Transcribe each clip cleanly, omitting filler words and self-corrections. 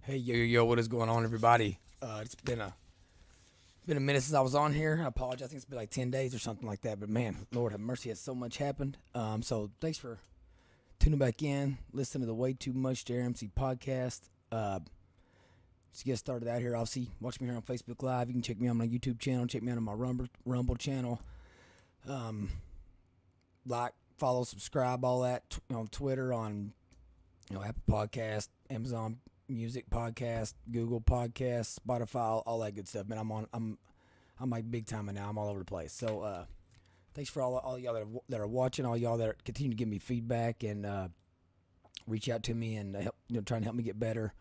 Hey, yo, what is going on, everybody? It's been a minute since I was on here. I apologize. I think it's been like 10 days or something like that. But man, Lord have mercy, has so much happened. So thanks for tuning back in, listening to the Way Too Much JRMC podcast. Just get started out here. Obviously, watch me here on Facebook Live. You can check me out on my YouTube channel. Check me out on my Rumble channel. Like, follow, subscribe, all that on Twitter, on Apple Podcast, Amazon Music Podcast, Google Podcast, Spotify, all that good stuff. Man, I'm like big time now. I'm all over the place. So thanks for all y'all that are watching, all y'all that continue to give me feedback and reach out to me and help, trying to help me get better,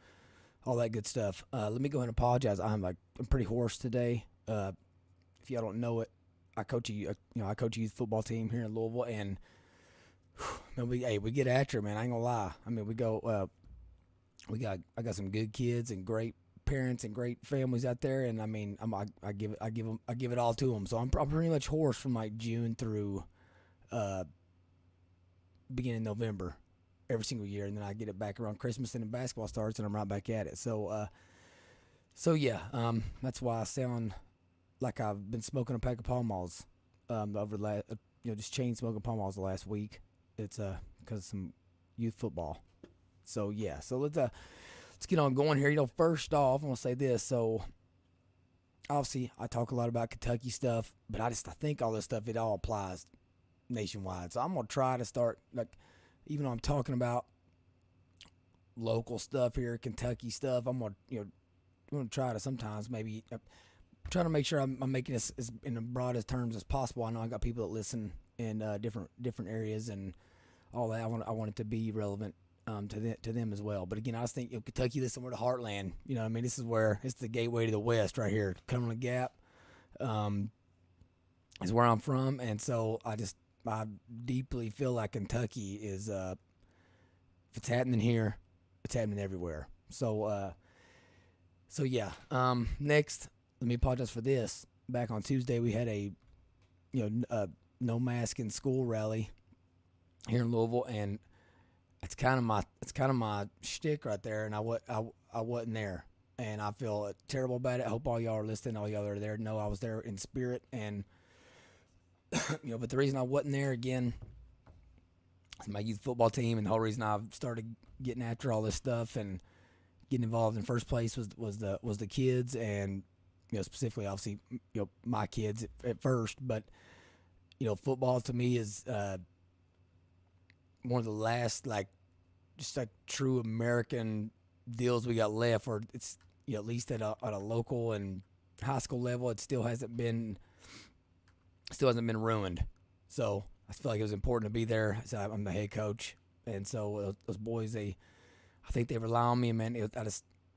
all that good stuff. Let me go ahead and apologize. I'm pretty hoarse today. If y'all don't know it, I coach a youth football team here in Louisville, and man, we get after it, man. I ain't gonna lie. I mean, we go. I got some good kids and great parents and great families out there, and I mean, I give it all to them. So I'm pretty much hoarse from like June through beginning of November every single year, and then I get it back around Christmas and then basketball starts, and I'm right back at it. So yeah, that's why I sound like I've been smoking a pack of Pall Malls over the last, just chain smoking Pall Malls the last week. It's because of some youth football. So yeah, so let's get on going here. First off, I'm gonna say this. So obviously, I talk a lot about Kentucky stuff, but I think all this stuff, it all applies nationwide. So I'm gonna try to start, like, even though I'm talking about local stuff here, Kentucky stuff, I'm gonna try to sometimes maybe try to make sure I'm making this as in the broadest terms as possible. I know I got people that listen in different areas and all that. I want it to be relevant to them as well. But again, I just think Kentucky, this is somewhere the heartland. I mean, this is where it's the gateway to the West right here. Cumberland Gap is where I'm from, and so I deeply feel like Kentucky is if it's happening here, it's happening everywhere. So yeah. Next, let me apologize for this. Back on Tuesday, we had a no mask in school rally here in Louisville, and it's kind of my shtick right there, and I wasn't there, and I feel terrible about it. I hope all y'all are listening, all y'all that are there know I was there in spirit, and but the reason I wasn't there again is my youth football team, and the whole reason I've started getting after all this stuff and getting involved in first place was the kids, and specifically obviously my kids at first, but football to me is one of the last just true American deals we got left, where it's at least at a local and high school level, it still hasn't been ruined. So I feel like it was important to be there. So I'm the head coach, and so those boys, I think they rely on me, man.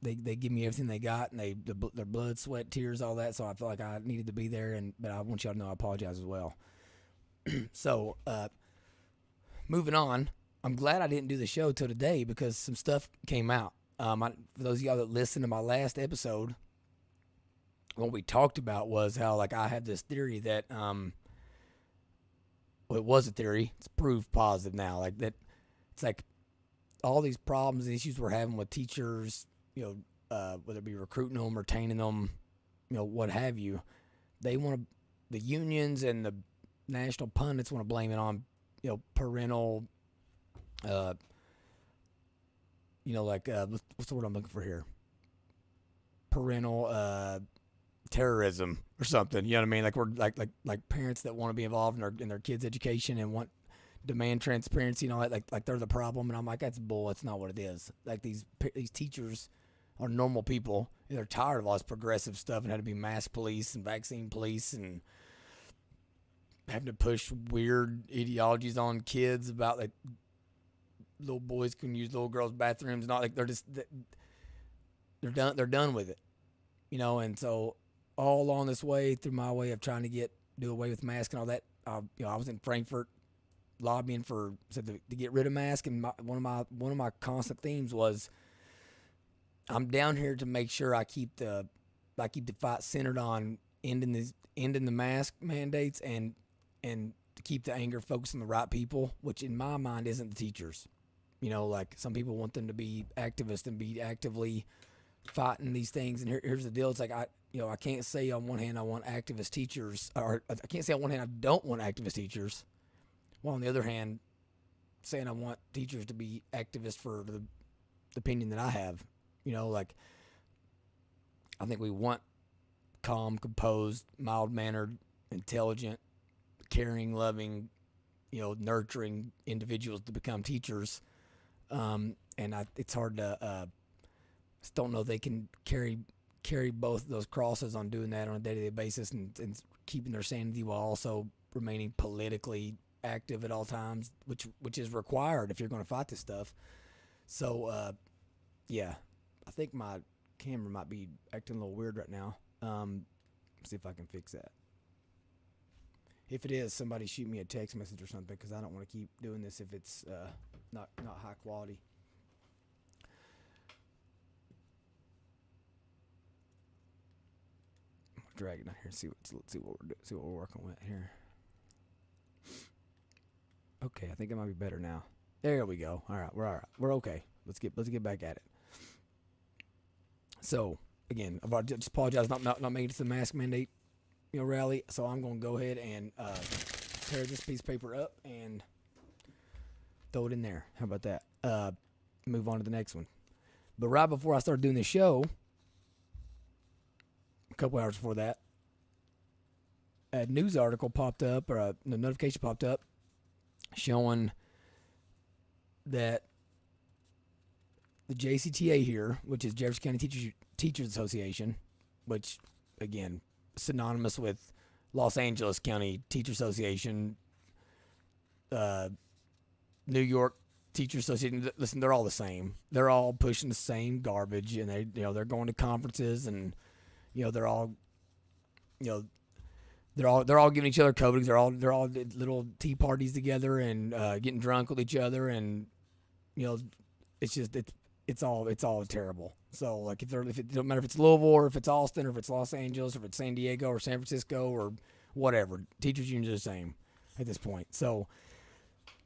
They give me everything they got, and their blood, sweat, tears, all that. So I feel like I needed to be there, but I want y'all to know I apologize as well. So moving on, I'm glad I didn't do the show till today because some stuff came out. For those of y'all that listened to my last episode, what we talked about was how I had this theory that it was a theory. It's proof positive now. That it's all these problems and issues we're having with teachers, whether it be recruiting them, retaining them, what have you. They want the unions and the national pundits want to blame it on parental. What's the word I'm looking for here? Parental terrorism or something. You know what I mean? We're like parents that want to be involved in their kids' education and demand transparency and all that. Like they're the problem, and I'm like, that's bull. That's not what it is. These teachers are normal people, and they're tired of all this progressive stuff and had to be mask police and vaccine police and having to push weird ideologies on kids about little boys can use little girls' bathrooms. Not they're done with it, And so all along this way, through my way of trying to do away with masks and all that, I was in Frankfurt lobbying to get rid of masks, and one of my constant themes was I'm down here to make sure I keep the fight centered on ending the mask mandates and to keep the anger focused on the right people, which in my mind isn't the teachers. Some people want them to be activists and be actively fighting these things. And here's the deal: it's like I can't say on one hand I want activist teachers, or I can't say on one hand I don't want activist teachers, while on the other hand saying I want teachers to be activists for the opinion that I have. Like I think we want calm, composed, mild-mannered, intelligent, caring, loving, nurturing individuals to become teachers. It's hard to just don't know if they can carry both those crosses on doing that on a day-to-day basis and keeping their sanity while also remaining politically active at all times, which is required if you're going to fight this stuff. So, yeah, I think my camera might be acting a little weird right now. See if I can fix that. If it is, somebody shoot me a text message or something, because I don't want to keep doing this if it's not high quality. I'm gonna drag it down here and see what we're working with here. Okay, I think it might be better now. There we go. All right, we're okay. Let's get back at it. So again, I just apologize not making it to the mask mandate, rally. So I'm gonna go ahead and tear this piece of paper up and throw it in there. How about that? Move on to the next one. But right before I started doing this show, a couple hours before that, a news article popped up, or a notification popped up, showing that the JCTA here, which is Jefferson County Teachers Association, which, again, synonymous with Los Angeles County Teachers Association, New York Teachers Association. Listen, they're all the same. They're all pushing the same garbage, and they're going to conferences, and they're all giving each other coatings. They're all little tea parties together and getting drunk with each other, and it's all terrible. So like if it don't matter if it's Louisville or if it's Austin or if it's Los Angeles or if it's San Diego or San Francisco or whatever, teachers unions are the same at this point. So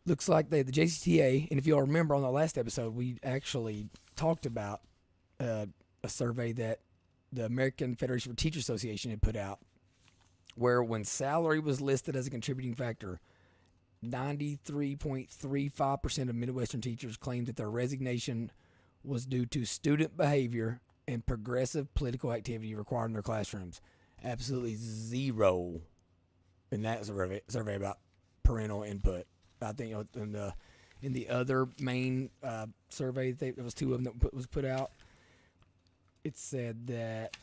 looks like the JCTA, and if you all remember on the last episode, we actually talked about a survey that the American Federation for Teachers Association had put out, where when salary was listed as a contributing factor, 93.35% of Midwestern teachers claimed that their resignation was due to student behavior and progressive political activity required in their classrooms. Absolutely zero in that survey about parental input. I think in the other main survey, there was two of them that was put out. It said that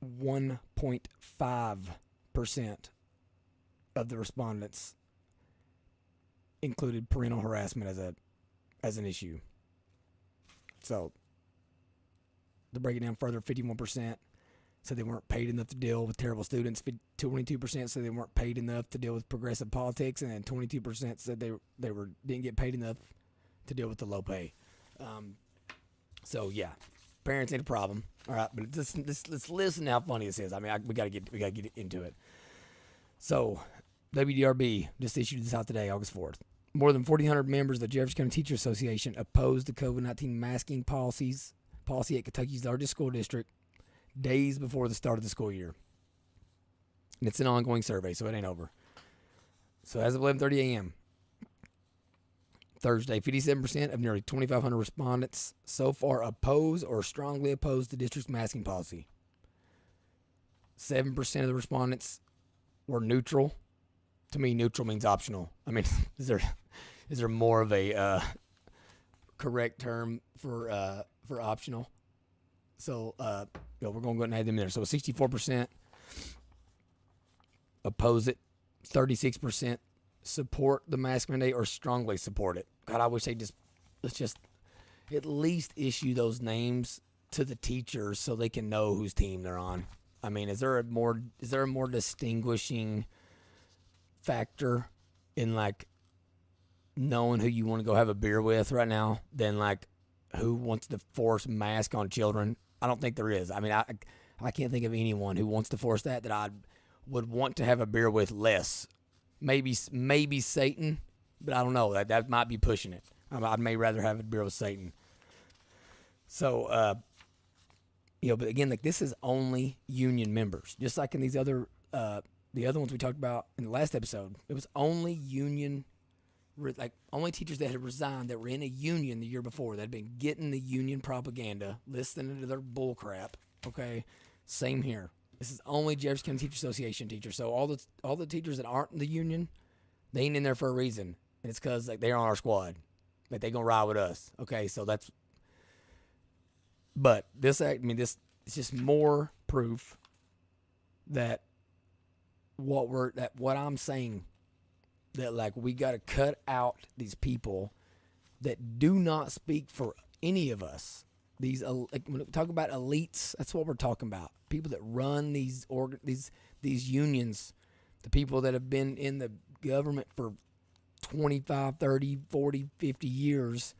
1.5% of the respondents included parental harassment as an issue. So to break it down further, 51% said they weren't paid enough to deal with terrible students. 22% said they weren't paid enough to deal with progressive politics, and then 22% said they didn't get paid enough to deal with the low pay. So yeah, parents ain't a problem. All right, but let's listen to how funny this is. I mean, we gotta get into it. So WDRB just issued this out today, August 4th. More than 1,400 members of the Jefferson County Teachers Association opposed the COVID-19 masking policy at Kentucky's largest school district days before the start of the school year. And it's an ongoing survey, so it ain't over. So as of 11:30 a.m. Thursday, 57% of nearly 2,500 respondents so far oppose or strongly oppose the district's masking policy. 7% of the respondents were neutral. To me, neutral means optional. I mean, is there more of a correct term for optional? So we're going to go ahead and add them in there. So 64% oppose it, 36% support the mask mandate or strongly support it. God, I wish let's just at least issue those names to the teachers so they can know whose team they're on. I mean, is there a more distinguishing factor in like knowing who you want to go have a beer with right now than like who wants to force mask on children? I don't think there is. I mean, I can't think of anyone who wants to force that I would want to have a beer with less. Maybe Satan, but I don't know. That might be pushing it. I may rather have a beer with Satan. So But again, like this is only union members, just like in these other the other ones we talked about in the last episode. It was only union, like only teachers that had resigned that were in a union the year before that had been getting the union propaganda, listening to their bull crap. Okay, same here. This is only Jefferson County Teacher Association teachers. So all the teachers that aren't in the union, they ain't in there for a reason, and it's because like they're on our squad, like they gonna ride with us. Okay, so that's. But this is just more proof that what I'm saying, that like we got to cut out these people that do not speak for any of us. These like when we talk about elites, that's what we're talking about. People that run these unions, the people that have been in the government for 25, 30, 40, 50 years,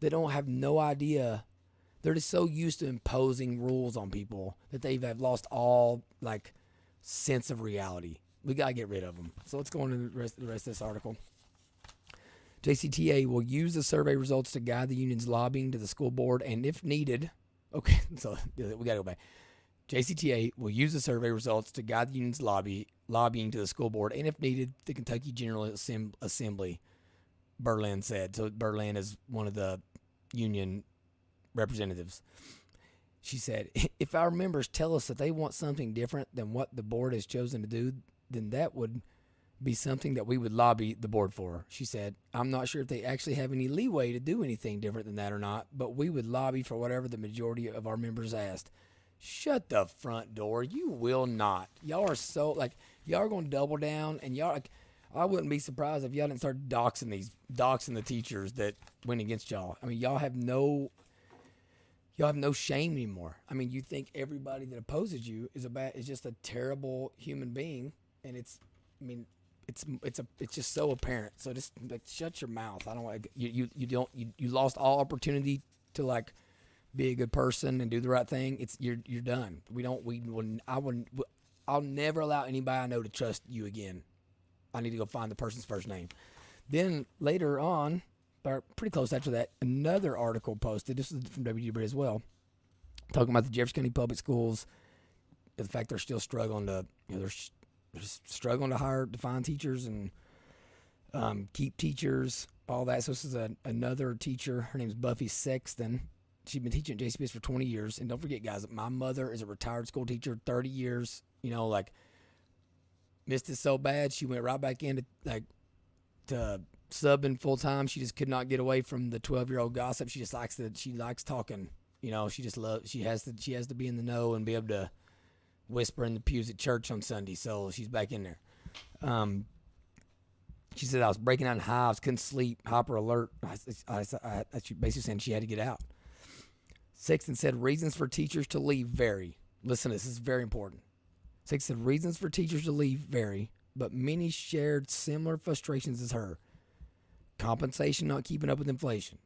they don't have no idea. They're just so used to imposing rules on people that they've lost all like sense of reality. We got to get rid of them. So let's go on to the rest of this article. JCTA will use the survey results to guide the union's lobbying to the school board, and if needed, okay, so we got to go back. JCTA will use the survey results to guide the union's lobbying to the school board, and if needed, the Kentucky General Assembly, Berlin said. So Berlin is one of the union representatives. She said, if our members tell us that they want something different than what the board has chosen to do, then that would be something that we would lobby the board for. She said, I'm not sure if they actually have any leeway to do anything different than that or not, but we would lobby for whatever the majority of our members asked. Shut the front door. You will not. Y'all are so, like, y'all are going to double down, and y'all, like, I wouldn't be surprised if y'all didn't start doxing the teachers that went against y'all. I mean, y'all have no shame anymore. I mean, you think everybody that opposes you is just a terrible human being, and it's just so apparent. So just like shut your mouth. I don't want you lost all opportunity to like be a good person and do the right thing. You're done. I'll never allow anybody I know to trust you again. I need to go find the person's first name. Then later on, or pretty close after that, another article posted. This is from WGB as well, talking about the Jefferson County Public Schools. The fact they're still struggling to, they're just struggling to find teachers and keep teachers, all that. So this is another teacher. Her name is Buffy Sexton. She's been teaching at JCPS for 20 years. And don't forget, guys, my mother is a retired school teacher, 30 years. Missed it so bad, she went right back into to subbing full time. She just could not get away from the 12-year-old gossip. She just likes talking. She has to be in the know and be able to whisper in the pews at church on Sunday. So she's back in there. She said I was breaking out in hives, couldn't sleep, hyper alert. I basically saying she had to get out. Sexton said reasons for teachers to leave vary. Listen, this is very important. Sexton said reasons for teachers to leave vary, but many shared similar frustrations as her. Compensation not keeping up with inflation,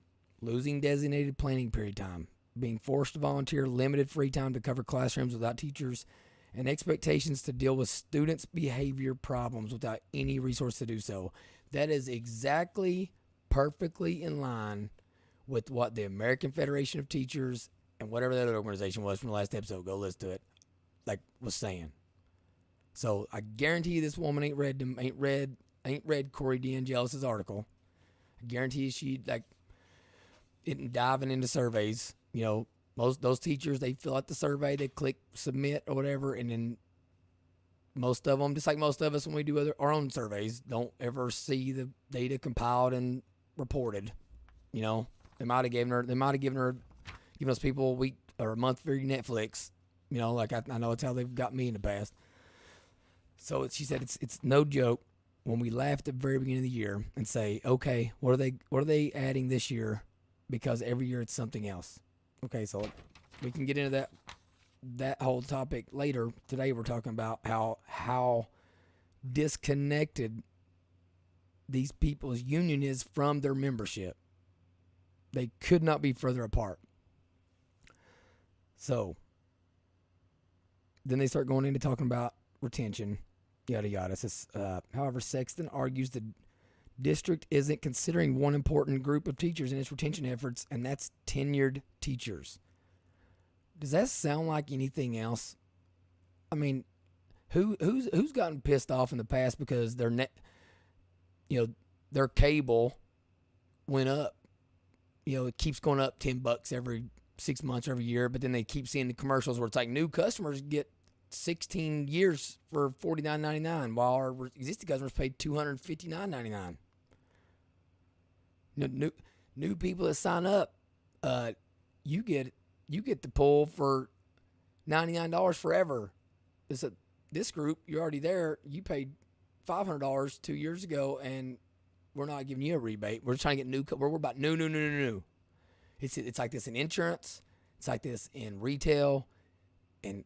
losing designated planning period time, being forced to volunteer limited free time to cover classrooms without teachers, and expectations to deal with students' behavior problems without any resource to do so. That is exactly perfectly in line with what the American Federation of Teachers and whatever that other organization was from the last episode, go listen to it, was saying. So I guarantee you this woman ain't read Corey DeAngelis' article. I guarantee you she isn't diving into surveys. Most those teachers, they fill out the survey, they click submit or whatever, and then most of them, just like most of us when we do our own surveys, don't ever see the data compiled and reported. They might have given us people a week or a month for Netflix. I know it's how they've got me in the past. So she said it's no joke when we laugh at the very beginning of the year and say, okay, what are they adding this year? Because every year it's something else. Okay, so we can get into that whole topic later. Today we're talking about how disconnected these people's union is from their membership. They could not be further apart. So then they start going into talking about retention, yada yada. However, Sexton argues the district isn't considering one important group of teachers in its retention efforts, and that's tenured teachers. Does that sound like anything else? I mean, who's gotten pissed off in the past because their cable went up. It keeps going up $10 every 6 months, every year, but then they keep seeing the commercials where it's like new customers get 16 years for $49.99, while our existing customers paid $259.99. New people that sign up, you get the pull for $99 forever. This group, you're already there. You paid $500 2 years ago, and we're not giving you a rebate. We're trying to get new. We're about new. It's like this in insurance. It's like this in retail, and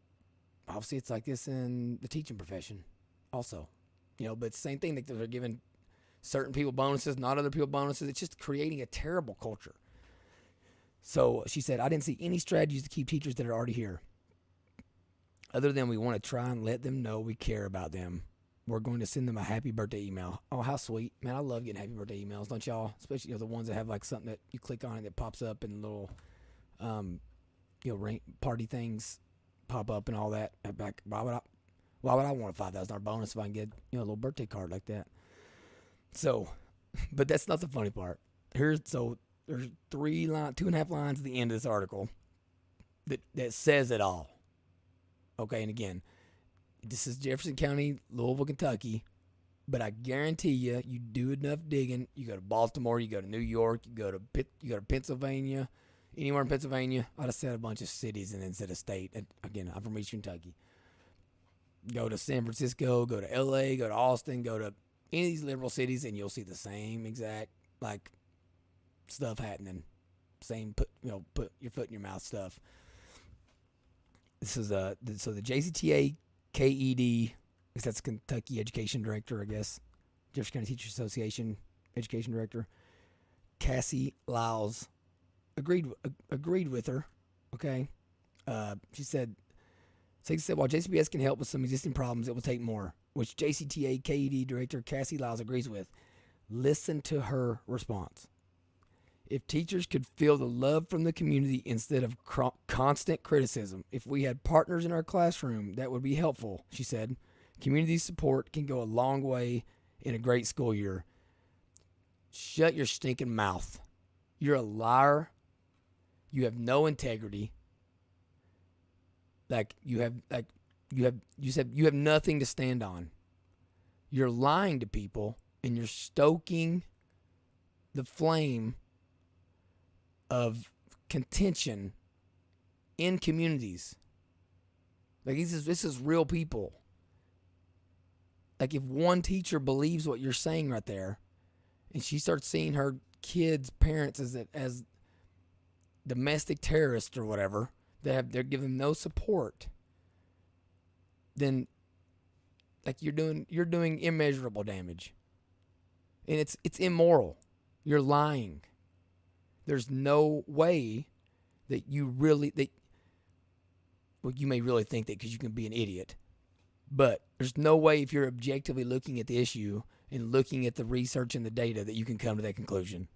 obviously it's like this in the teaching profession, also. But it's the same thing. They're giving certain people bonuses, not other people bonuses. It's just creating a terrible culture. So she said, I didn't see any strategies to keep teachers that are already here, other than we want to try and let them know we care about them. We're going to send them a happy birthday email. Oh, how sweet. Man, I love getting happy birthday emails, don't y'all? Especially the ones that have like something that you click on and it pops up and little party things pop up and all that. Like, why would I want a $5,000 bonus if I can get a little birthday card like that? So, but that's not the funny part. There's 2.5 lines at the end of this article that says it all. Okay, and again, this is Jefferson County, Louisville, Kentucky, but I guarantee you do enough digging. You go to Baltimore, you go to New York, you go to Pennsylvania, anywhere in Pennsylvania. I just said a bunch of cities and instead of state. And again, I'm from Eastern Kentucky. Go to San Francisco, go to LA, go to Austin, go to any of these liberal cities, and you'll see the same exact stuff happening. Same put your foot in your mouth stuff. This is so the JCTA KED, that's Kentucky Education Director, I guess. Jefferson County Teachers Association Education Director. Cassie Lyles agreed with her. Okay, she said, while JCPS can help with some existing problems, it will take more, which JCTA KED Director Cassie Lyles agrees with. Listen to her response. If teachers could feel the love from the community instead of constant criticism, if we had partners in our classroom, that would be helpful, she said. Community support can go a long way in a great school year. Shut your stinking mouth. You're a liar. You have no integrity. You said you have nothing to stand on. You're lying to people and you're stoking the flame of contention in communities. This is real people. If one teacher believes what you're saying right there, and she starts seeing her kids' parents as domestic terrorists or whatever, they're giving them no support, then you're doing immeasurable damage. And it's immoral. You're lying. There's no way that you may really think that because you can be an idiot. But there's no way, if you're objectively looking at the issue and looking at the research and the data, that you can come to that conclusion.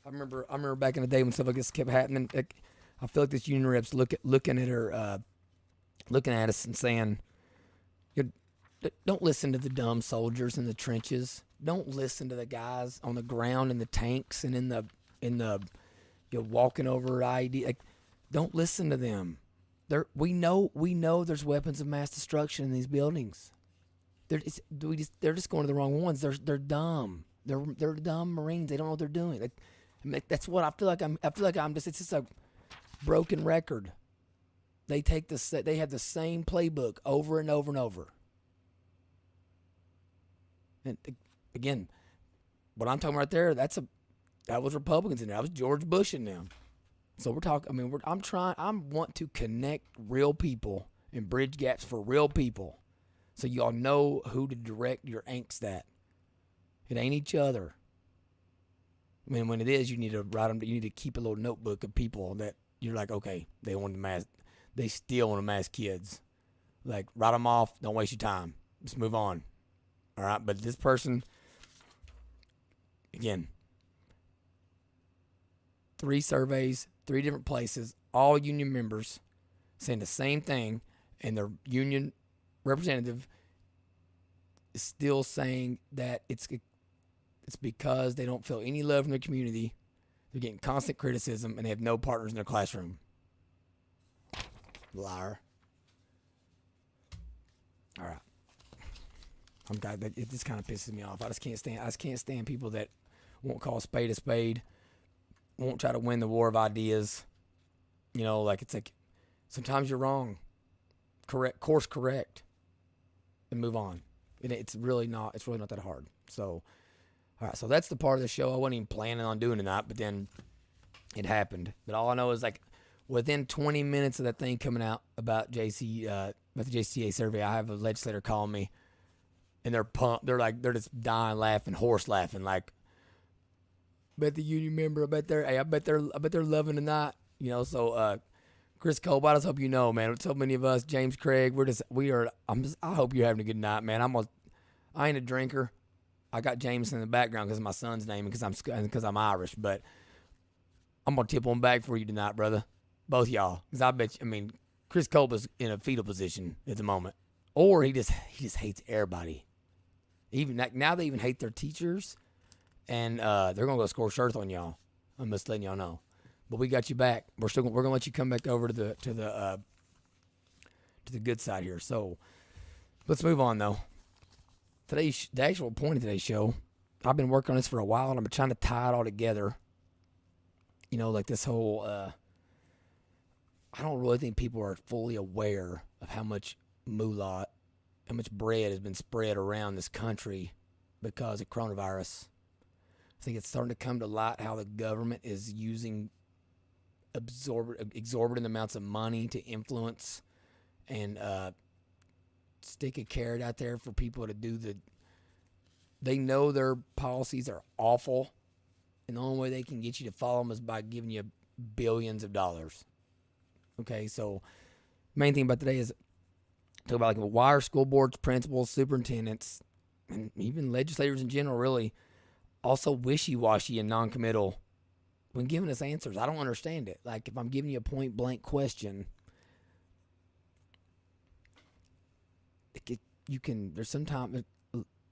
I remember back in the day when stuff like this kept happening. I feel like this union rep's looking at her, looking at us and saying, don't listen to the dumb soldiers in the trenches. Don't listen to the guys on the ground in the tanks and in the walking over IED. Don't listen to them. We know there's weapons of mass destruction in these buildings. They're just going to the wrong ones. They're dumb. They're dumb Marines. They don't know what they're doing. That's what I feel like. It's just a broken record. They have the same playbook over and over and over. And again, what I'm talking about there, that was Republicans in there. That was George Bush in them. So we're talking. I want to connect real people and bridge gaps for real people, so y'all know who to direct your angst at. It ain't each other. When it is, you need to write them. You need to keep a little notebook of people that you're like, okay, they still want to mask kids. Write them off. Don't waste your time. Just move on. All right, but this person, again, 3 surveys, 3 different places, all union members saying the same thing, and their union representative is still saying that it's because they don't feel any love from the community. They're getting constant criticism, and they have no partners in their classroom. Liar. All right. It just kind of pisses me off. I just can't stand people that won't call a spade, won't try to win the war of ideas. You know, like it's like sometimes you're wrong. Course correct, and move on. It's really not that hard. So, all right. So that's the part of the show I wasn't even planning on doing tonight, but then it happened. But all I know is like within 20 minutes of that thing coming out about the JCA survey, I have a legislator calling me, and they're pumped. They're just dying laughing, horse laughing, like, bet the union member, I bet they're loving tonight. You know, so Chris Cole, I just hope you know, man. So many of us, James Craig, I hope you're having a good night, man. I ain't a drinker. I got Jameson in the background because of my son's name and because I'm Irish, but I'm gonna tip one back for you tonight, brother. Both y'all, because Chris Cole is in a fetal position at the moment, or he just hates everybody. Even now, they even hate their teachers, and they're gonna go score shirts on y'all. I'm just letting y'all know. But we got you back. We're gonna let you come back over to the good side here. So let's move on though. The actual point of today's show, I've been working on this for a while, and I've been trying to tie it all together. You know, like this whole. I don't really think people are fully aware of how much moolah, how much bread has been spread around this country because of coronavirus. I think it's starting to come to light how the government is using exorbitant amounts of money to influence and stick a carrot out there for people to do they know their policies are awful, and the only way they can get you to follow them is by giving you billions of dollars. Okay, so main thing about today is talk about like why are school boards, principals, superintendents, and even legislators in general really also wishy-washy and non-committal when giving us answers. I don't understand it. Like if I'm giving you a point-blank question, a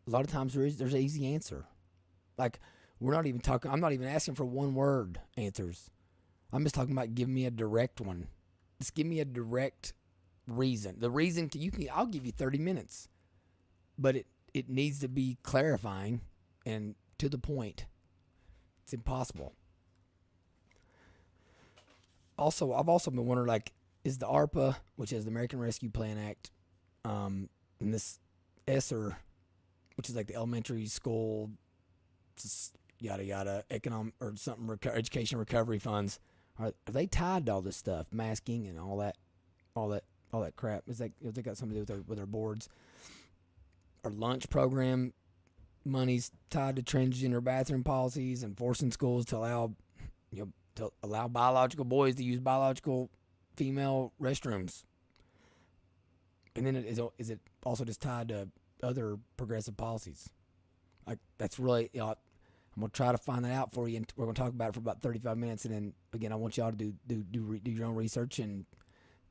lot of times there's an easy answer. Like I'm not even asking for one word answers. I'm just talking about giving me a direct one. Just give me a direct reason. The reason I'll give you 30 minutes, but it needs to be clarifying and to the point. It's impossible. Also, I've also been wondering, like, is the ARPA, which is the American Rescue Plan Act, and this ESSER, which is like the elementary school, yada yada, economic or something, education recovery funds, are they tied to all this stuff, masking and all that crap? Is they got something to do with their boards? Our lunch program money's tied to transgender bathroom policies and forcing schools to allow biological boys to use biological female restrooms. And then is it also just tied to other progressive policies? Like that's really, I'm gonna try to find that out for you, and we're gonna talk about it for about 35 minutes, and then again I want y'all to do your own research and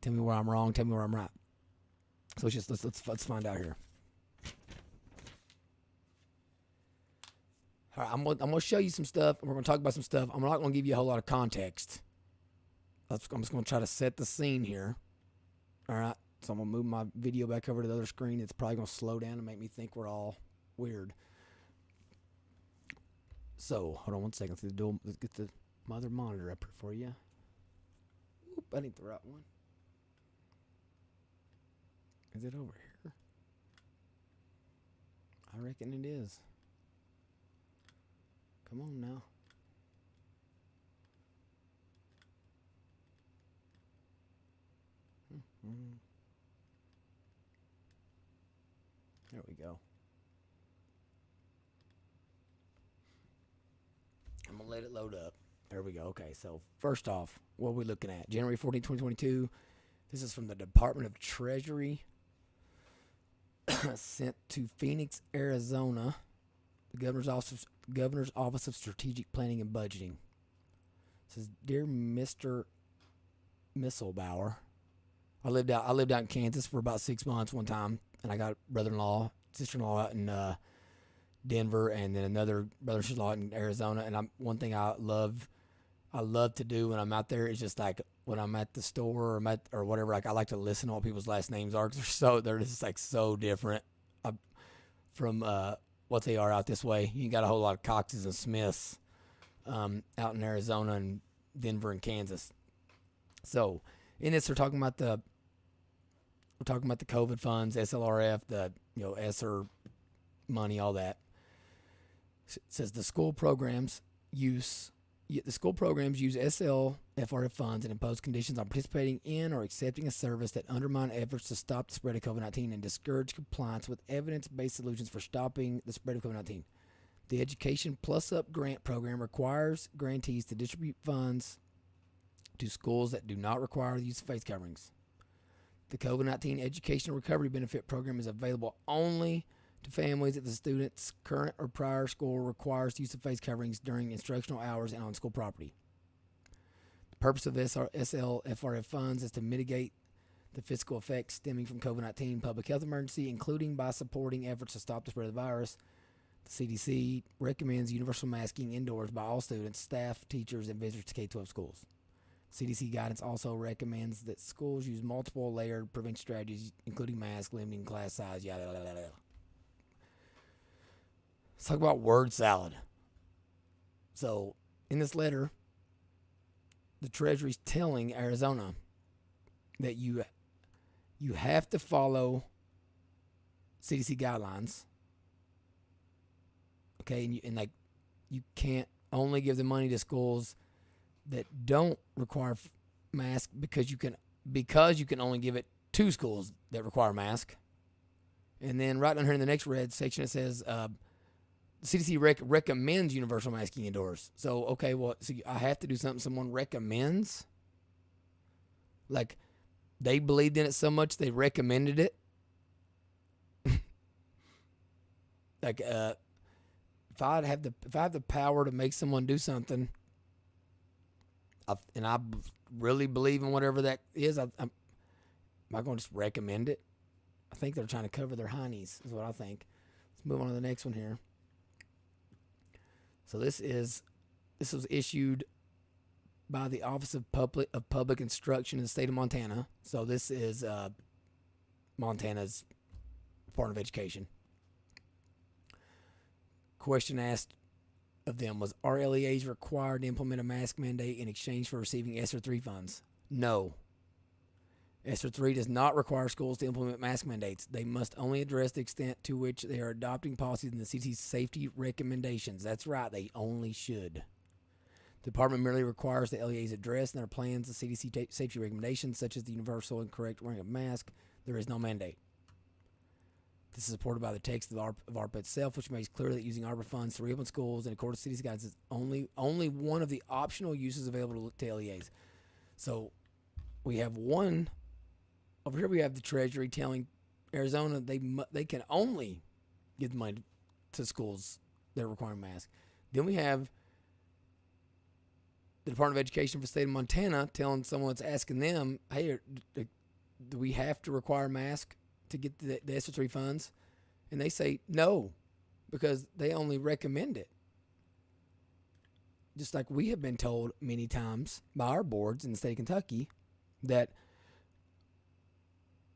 tell me where I'm wrong, tell me where I'm right. So let's find out here. All right, I'm gonna show you some stuff, and we're gonna talk about some stuff. I'm not gonna give you a whole lot of context. I'm just gonna try to set the scene here. All right, so I'm gonna move my video back over to the other screen. It's probably gonna slow down and make me think we're all weird. So hold on one second. Let's get the mother monitor up here for you. Oop, I need the right one. Is it over here? I reckon it is. Come on now. There we go. I'm going to let it load up. There we go. Okay, so first off, what are we looking at? January 14, 2022. This is from the Department of Treasury. Sent to Phoenix, Arizona. The Governor's Office of Strategic Planning and Budgeting. It says, "Dear Mr. Misselbauer, I lived out in Kansas for about 6 months one time, and I got brother-in-law, sister-in-law out in Denver, and then another brother-in-law in Arizona. And one thing I love to do when I'm out there is just like when I'm at the store or whatever. Like I like to listen to what people's last names are because they're just like so different from what they are out this way. You got a whole lot of Coxes and Smiths out in Arizona and Denver and Kansas. So in this, we're talking about the COVID funds, SLRF, the ESSER money, all that. It says the school programs use SLFRF funds and impose conditions on participating in or accepting a service that undermine efforts to stop the spread of COVID-19 and discourage compliance with evidence-based solutions for stopping the spread of COVID-19. The Education Plus Up grant program requires grantees to distribute funds to schools that do not require the use of face coverings. The COVID-19 Educational Recovery Benefit Program is available only to families if the student's current or prior school requires the use of face coverings during instructional hours and on school property. The purpose of SLFRF funds is to mitigate the fiscal effects stemming from COVID-19 public health emergency, including by supporting efforts to stop the spread of the virus. The CDC recommends universal masking indoors by all students, staff, teachers, and visitors to K-12 schools. CDC guidance also recommends that schools use multiple layered prevention strategies, including mask, limiting class size, yada, yada, yada. Let's talk about word salad. So, in this letter, the Treasury's telling Arizona that you have to follow CDC guidelines. Okay, and you can't only give the money to schools that don't require mask because you can only give it to schools that require mask. And then right down here in the next red section it says the CDC recommends universal masking indoors. So okay, well, so I have to do something someone recommends. Like they believed in it so much they recommended it. Like if I have the power to make someone do something, and I really believe in whatever that is, am I going to just recommend it? I think they're trying to cover their heinies, is what I think. Let's move on to the next one here. So this was issued by the Office of Public Instruction in the state of Montana. So this is Montana's Department of Education. Question asked of them was, are LEAs required to implement a mask mandate in exchange for receiving ESSER 3 funds? No. ESSER 3 does not require schools to implement mask mandates. They must only address the extent to which they are adopting policies in the CDC's safety recommendations. That's right, they only should. The department merely requires the LEAs address in their plans the CDC safety recommendations, such as the universal and correct wearing of mask. There is no mandate. This is supported by the text of ARPA itself, which makes clear that using ARPA funds to reopen schools in accordance with CDC guidance is only one of the optional uses available to LEAs. So we have one over here. We have the Treasury telling Arizona they can only give the money to schools that are requiring masks. Then we have the Department of Education for the state of Montana telling someone that's asking them, hey, do we have to require masks to get the ESSER 3 funds? And they say no, because they only recommend it. Just like we have been told many times by our boards in the state of Kentucky that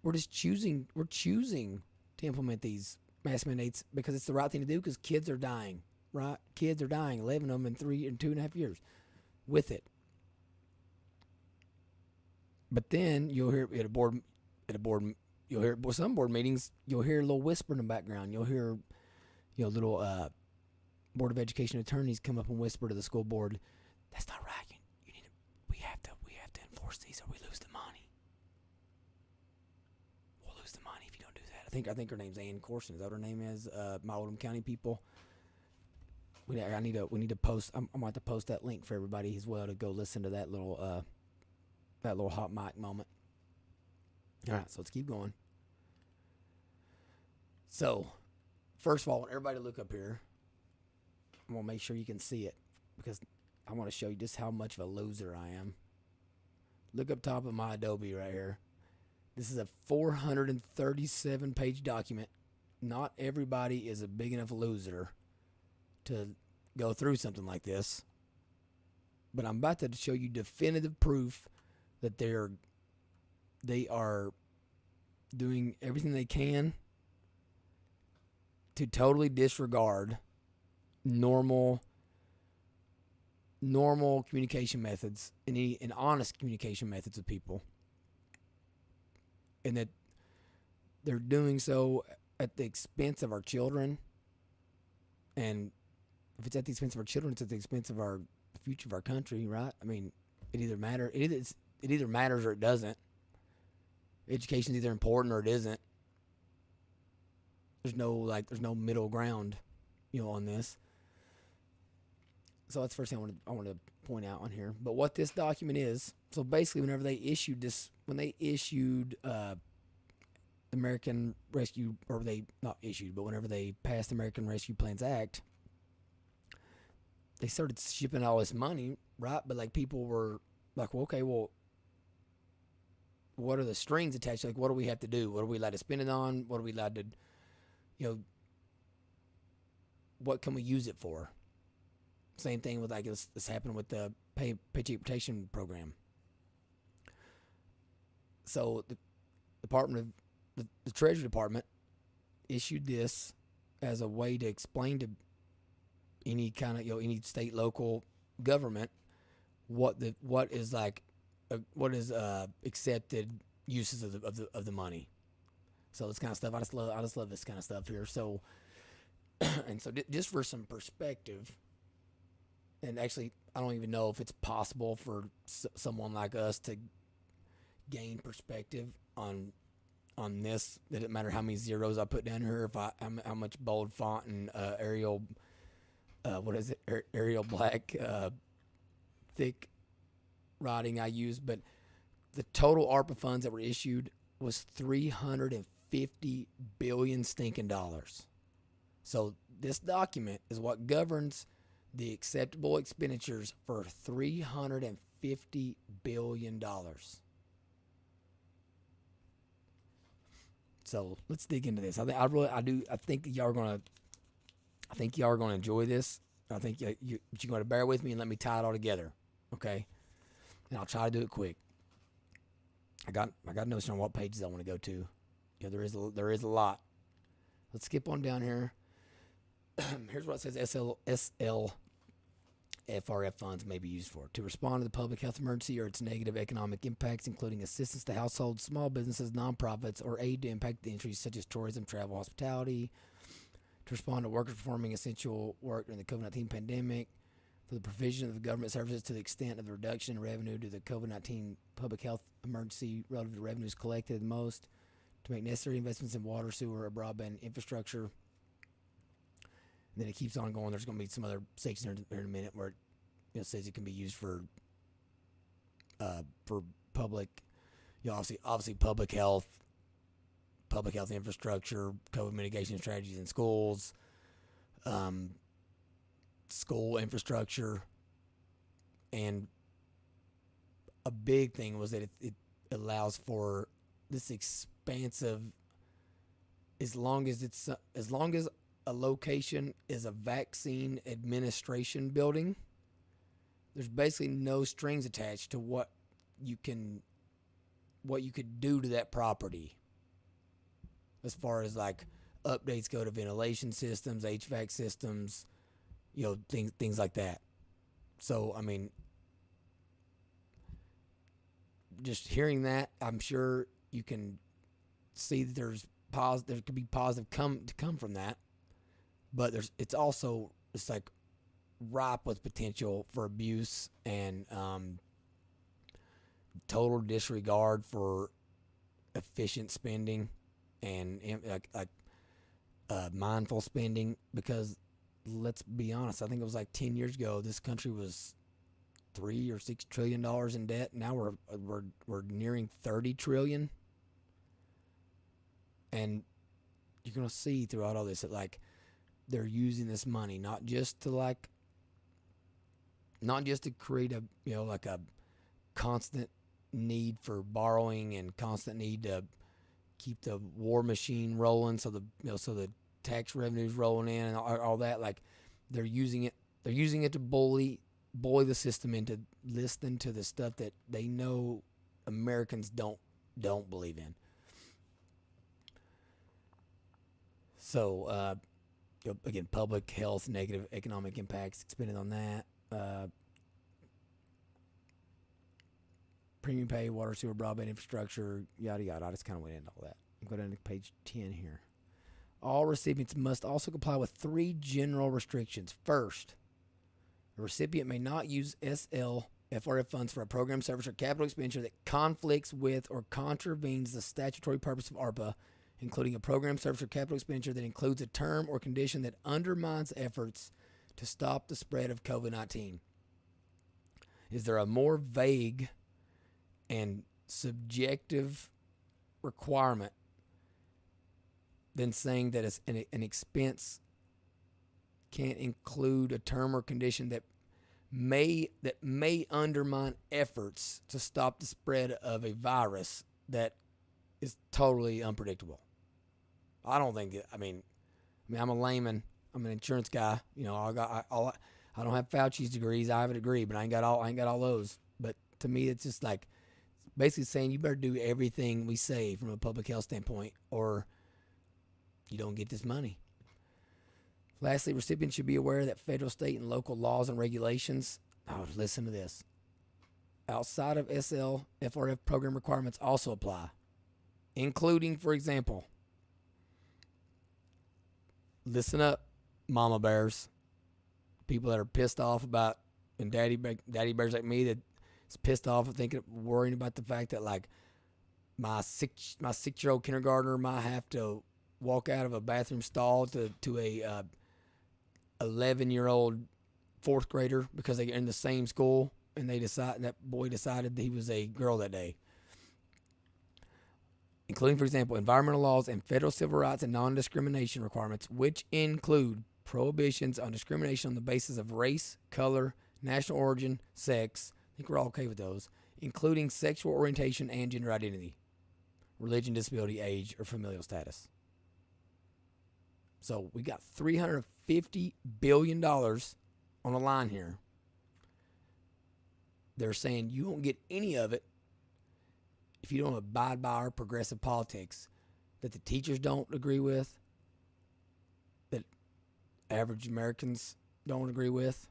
we're choosing to implement these mask mandates because it's the right thing to do because kids are dying, right? Kids are dying, 11 of them in 3 and 2.5 years with it. But then you'll hear at a board, you'll hear some board meetings, you'll hear a little whisper in the background. You'll hear, little Board of Education attorneys come up and whisper to the school board, "That's not right. We have to enforce these, or we lose the money. We'll lose the money if you don't do that." I think her name's Ann Corson. Is that what her name is? My Oldham County people. We need to post. I'm going to have to post that link for everybody as well to go listen to that little hot mic moment. All right, so let's keep going. So, first of all, I want everybody to look up here. I'm going to make sure you can see it because I want to show you just how much of a loser I am. Look up top of my Adobe right here. This is a 437 page document. Not everybody is a big enough loser to go through something like this. But I'm about to show you definitive proof that they are doing everything they can to totally disregard normal communication methods and honest communication methods with people, and that they're doing so at the expense of our children. And if it's at the expense of our children, it's at the expense of the future of our country, right? I mean, it either matters or it doesn't. Education is either important or it isn't. There's no middle ground, on this. So that's the first thing I want to point out on here. But what this document is, so basically, whenever they issued American Rescue, or they not issued, but whenever they passed the American Rescue Plans Act, they started shipping all this money, right? But like people were like, well, okay, well, what are the strings attached? Like, what do we have to do? What are we allowed to spend it on? What are we allowed to, what can we use it for? Same thing with this happened with the Paycheck Protection Program. So the Treasury Department issued this as a way to explain to any kind of any state, local government what is accepted uses of the money. So this kind of stuff, I just love this kind of stuff here. So and so just for some perspective, and actually I don't even know if it's possible for someone like us to gain perspective on this. It doesn't matter how many zeros I put down here, how much bold font and Arial black thick writing I use, but the total ARPA funds that were issued was $350 billion stinking dollars. So this document is what governs the acceptable expenditures for $350 billion. So let's dig into this. I think y'all are gonna enjoy this. I think you're going to bear with me and let me tie it all together, okay? And I'll try to do it quick. I got notes on what pages I want to go to. There is a lot. Let's skip on down here. Here's what it says: SLFRF funds may be used for to respond to the public health emergency or its negative economic impacts, including assistance to households, small businesses, nonprofits, or aid to impact industries such as tourism, travel, hospitality. To respond to workers performing essential work during the COVID-19 pandemic, for the provision of government services to the extent of the reduction in revenue due to the COVID-19 public health emergency relative to revenues collected the most, to make necessary investments in water, sewer, or broadband infrastructure. And then it keeps on going. There's going to be some other section there in a minute where it says it can be used for public, obviously public health infrastructure, COVID mitigation strategies in schools, school infrastructure, and a big thing was that it allows for this expansive, as long as a location is a vaccine administration building, there's basically no strings attached to what you could do to that property. As far as like updates go to ventilation systems, HVAC systems, things like that. So, I mean, just hearing that, I'm sure you can see that there could be positive to come from that. But it's like ripe with potential for abuse and total disregard for efficient spending and mindful spending. Because let's be honest, I think it was like 10 years ago, this country was $3 or $6 trillion in debt. Now we're nearing 30 trillion, and you're gonna see throughout all this that like they're using this money not just to not just to create a like a constant need for borrowing and constant need to keep the war machine rolling, so the tax revenues rolling in and all that. Like they're using it to bully the system into listening to the stuff that they know Americans don't believe in. So again, public health, negative economic impacts expended on that. Premium pay, water, sewer, broadband infrastructure, yada yada. I just kind of went into all that. Go down to page 10 here. All recipients must also comply with 3 general restrictions. First, the recipient may not use SL/FRF funds for a program, service, or capital expenditure that conflicts with or contravenes the statutory purpose of ARPA, including a program, service, or capital expenditure that includes a term or condition that undermines efforts to stop the spread of COVID-19. Is there a more vague and subjective requirement than saying that an expense can't include a term or condition that may undermine efforts to stop the spread of a virus that is totally unpredictable? I don't think it. I mean, I'm a layman. I'm an insurance guy. I don't have Fauci's degrees. I have a degree, but I ain't got all those. But to me, it's just like basically saying you better do everything we say from a public health standpoint, or you don't get this money. Lastly, recipients should be aware that federal, state, and local laws and regulations, listen to this, outside of SL/FRF program requirements also apply, including, for example, listen up, mama bears, people that are pissed off about, and daddy bears like me that is pissed off and worrying about the fact that like my 6-year-old kindergartner might have to walk out of a bathroom stall to a 11-year-old 4th grader because they're in the same school, and that boy decided that he was a girl that day. Including, for example, environmental laws and federal civil rights and non-discrimination requirements, which include prohibitions on discrimination on the basis of race, color, national origin, sex. I think we're all okay with those, including sexual orientation and gender identity, religion, disability, age, or familial status. So we got $350 billion on the line here. They're saying you won't get any of it if you don't abide by our progressive politics that the teachers don't agree with, that average Americans don't agree with.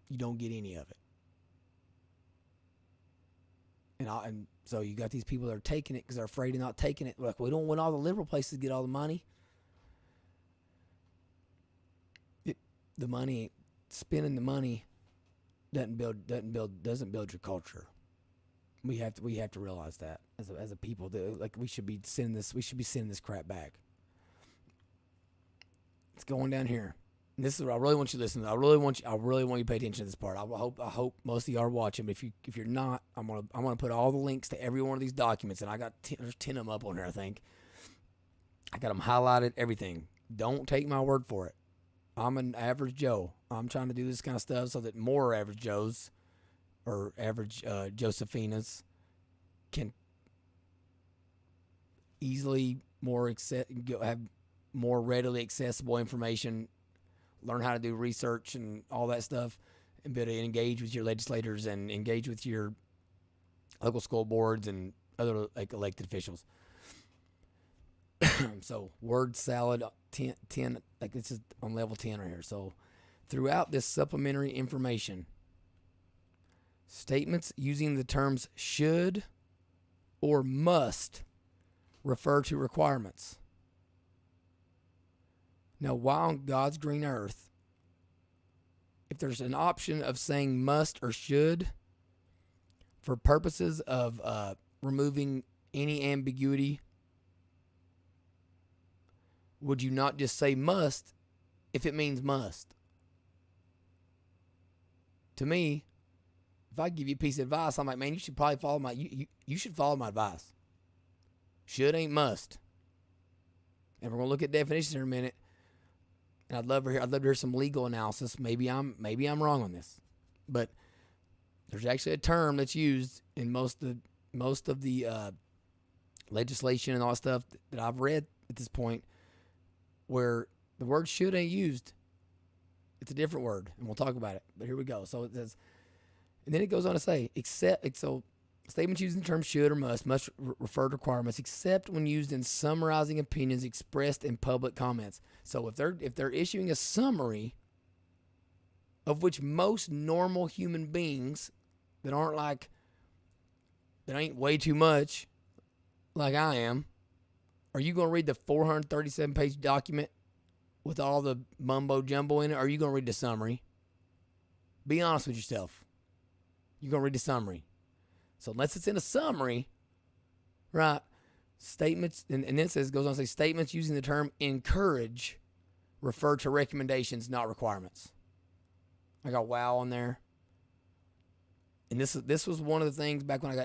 You don't get any of it. And so you got these people that are taking it because they're afraid of not taking it. Like, we don't want all the liberal places to get all the money. Spending the money doesn't build your culture. We have to realize that as a people, that we should be sending this crap back. It's going down here. And this is what I really want you to listen to. I really want you to pay attention to this part. I hope most of you are watching. But if you're not, I'm gonna put all the links to every one of these documents, and I got there's 10 of them up on there. I think I got them highlighted. Everything. Don't take my word for it. I'm an average Joe. I'm trying to do this kind of stuff so that more average Joes or average Josephinas can easily have more readily accessible information, learn how to do research and all that stuff, and be able to engage with your legislators and engage with your local school boards and other elected officials. So word salad 10, like this is on level 10 right here. So throughout this supplementary information, statements using the terms should or must refer to requirements. Now, why on God's green earth, if there's an option of saying must or should for purposes of removing any ambiguity, would you not just say must if it means must? To me, if I give you a piece of advice, I'm like, man, you should probably follow you should follow my advice. Should ain't must. And we're going to look at definitions in a minute. and I'd love to hear some legal analysis. Maybe I'm wrong on this, but there's actually a term that's used in most of the legislation and all that stuff that I've read at this point, where the word should ain't used. It's a different word, and we'll talk about it. But here we go. So it says, and then it goes on to say, statements using the term should or must refer to requirements except when used in summarizing opinions expressed in public comments. So if they're issuing a summary of which most normal human beings that ain't way too much like I am, are you going to read the 437-page document with all the mumbo jumbo in it, or are you going to read the summary? Be honest with yourself. You're going to read the summary. So unless it's in a summary, right, statements, and then it goes on to say, statements using the term encourage refer to recommendations, not requirements. I got wow on there. And this was one of the things back when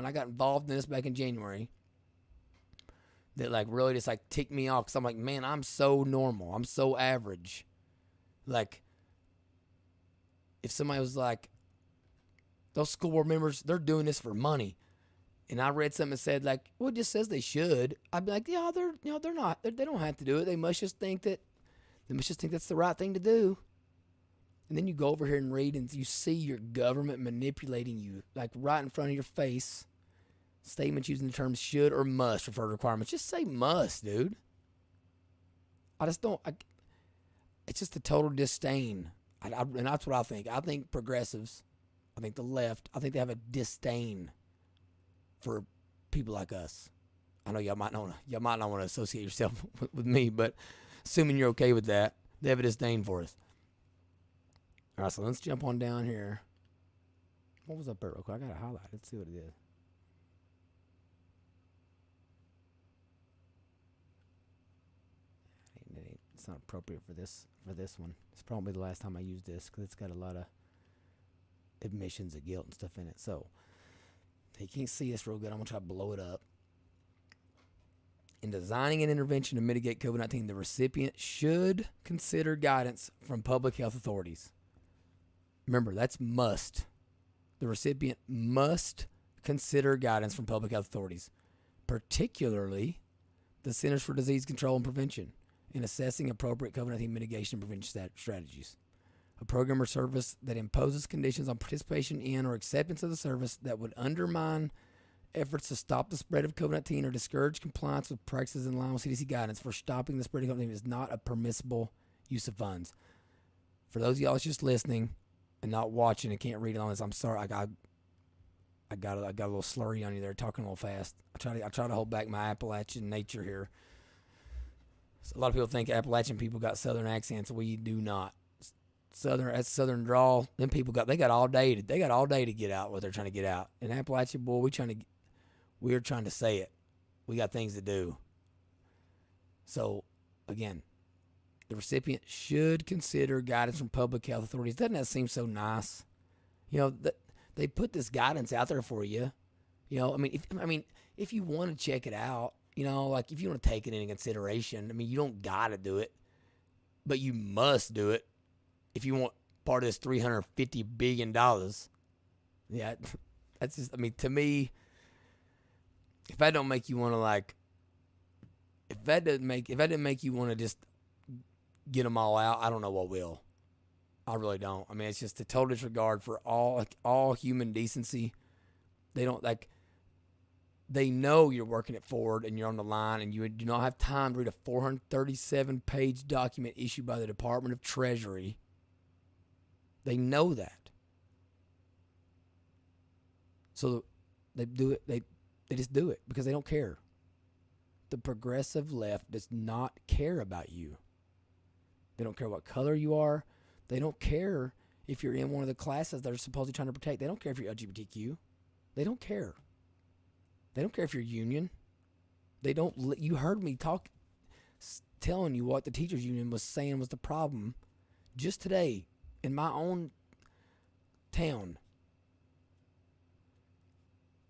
I got involved in this back in January that like really just like ticked me off, because I'm like, man, I'm so normal. I'm so average. Like, if somebody was like, those school board members, they're doing this for money, and I read something that said like, well, it just says they should, I'd be like, yeah, they're not. They don't have to do it. They must just think that's the right thing to do. And then you go over here and read, and you see your government manipulating you, like right in front of your face. Statements using the terms should or must refer to requirements. Just say must, dude. It's just a total disdain. And that's what I think. I think progressives, I think the left, I think they have a disdain for people like us. I know y'all might not want to associate yourself with me, but assuming you're okay with that, they have a disdain for us. All right, so let's jump on down here. What was up there real quick? I got to highlight. Let's see what it is. It's not appropriate for this one. It's probably the last time I used this, because it's got a lot of admissions of guilt and stuff in it. So you can't see this real good. I'm going to try to blow it up. In designing an intervention to mitigate COVID-19, the recipient should consider guidance from public health authorities. Remember, that's must. The recipient must consider guidance from public health authorities, particularly the Centers for Disease Control and Prevention, in assessing appropriate COVID-19 mitigation and prevention strategies. A program or service that imposes conditions on participation in or acceptance of the service that would undermine efforts to stop the spread of COVID-19 or discourage compliance with practices in line with CDC guidance for stopping the spread of COVID-19 is not a permissible use of funds. For those of y'all that's just listening and not watching and can't read it on this, I'm sorry. I got a little slurry on you there, talking a little fast. I try to hold back my Appalachian nature here. So a lot of people think Appalachian people got Southern accents. We do not. That's Southern drawl. Them people they got all day to get out what they're trying to get out. In Appalachia, boy, we're trying to say it. We got things to do. So again, the recipient should consider guidance from public health authorities. Doesn't that seem so nice? They put this guidance out there for you. If you want to check it out, like if you want to take it into consideration, you don't gotta do it, but you must do it if you want part of this $350 billion. Yeah, that's just, to me, if that don't make you want to if that didn't make you want to just get them all out, I don't know what will. I really don't. It's just a total disregard for all human decency. They know you're working it forward and you're on the line, and you do not have time to read a 437-page document issued by the Department of Treasury. They know that. So they do it. They just do it because they don't care. The progressive left does not care about you. They don't care what color you are. They don't care if you're in one of the classes they're supposedly trying to protect. They don't care if you're LGBTQ. They don't care. They don't care if you're union. They don't. You heard me telling you what the teachers union was saying was the problem just today in my own town.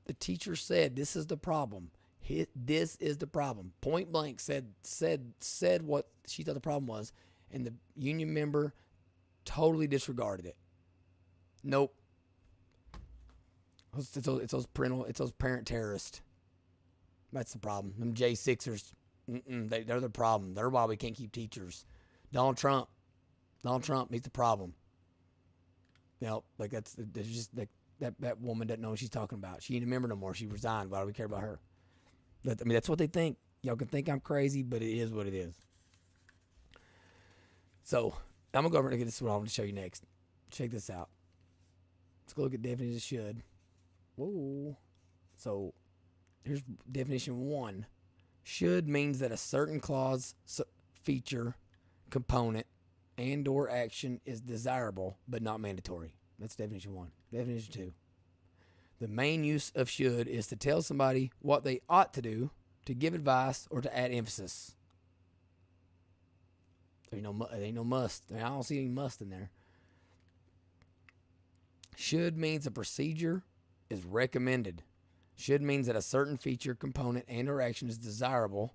The teacher said, "This is the problem. This is the problem." Point blank said what she thought the problem was, And the union member totally disregarded it. Nope. It's those parent terrorists. That's the problem. Them J6ers, they're the problem. They're why we can't keep teachers. Donald Trump, he's the problem. Like that's just like that woman doesn't know what she's talking about. She ain't a member no more. She resigned. Why do we care about her? That's what they think. Y'all can think I'm crazy, but it is what it is. So I'm gonna go over and get this one I want to show you next. Check this out. Let's go look at definition of should. Whoa. So here's definition 1. Should means that a certain clause, feature, component, and or action is desirable but not mandatory. That's definition 1. Definition 2. The main use of should is to tell somebody what they ought to do, to give advice, or to add emphasis. There ain't no must. I don't see any must in there. Should means a procedure is recommended. Should means that a certain feature, component, and or action is desirable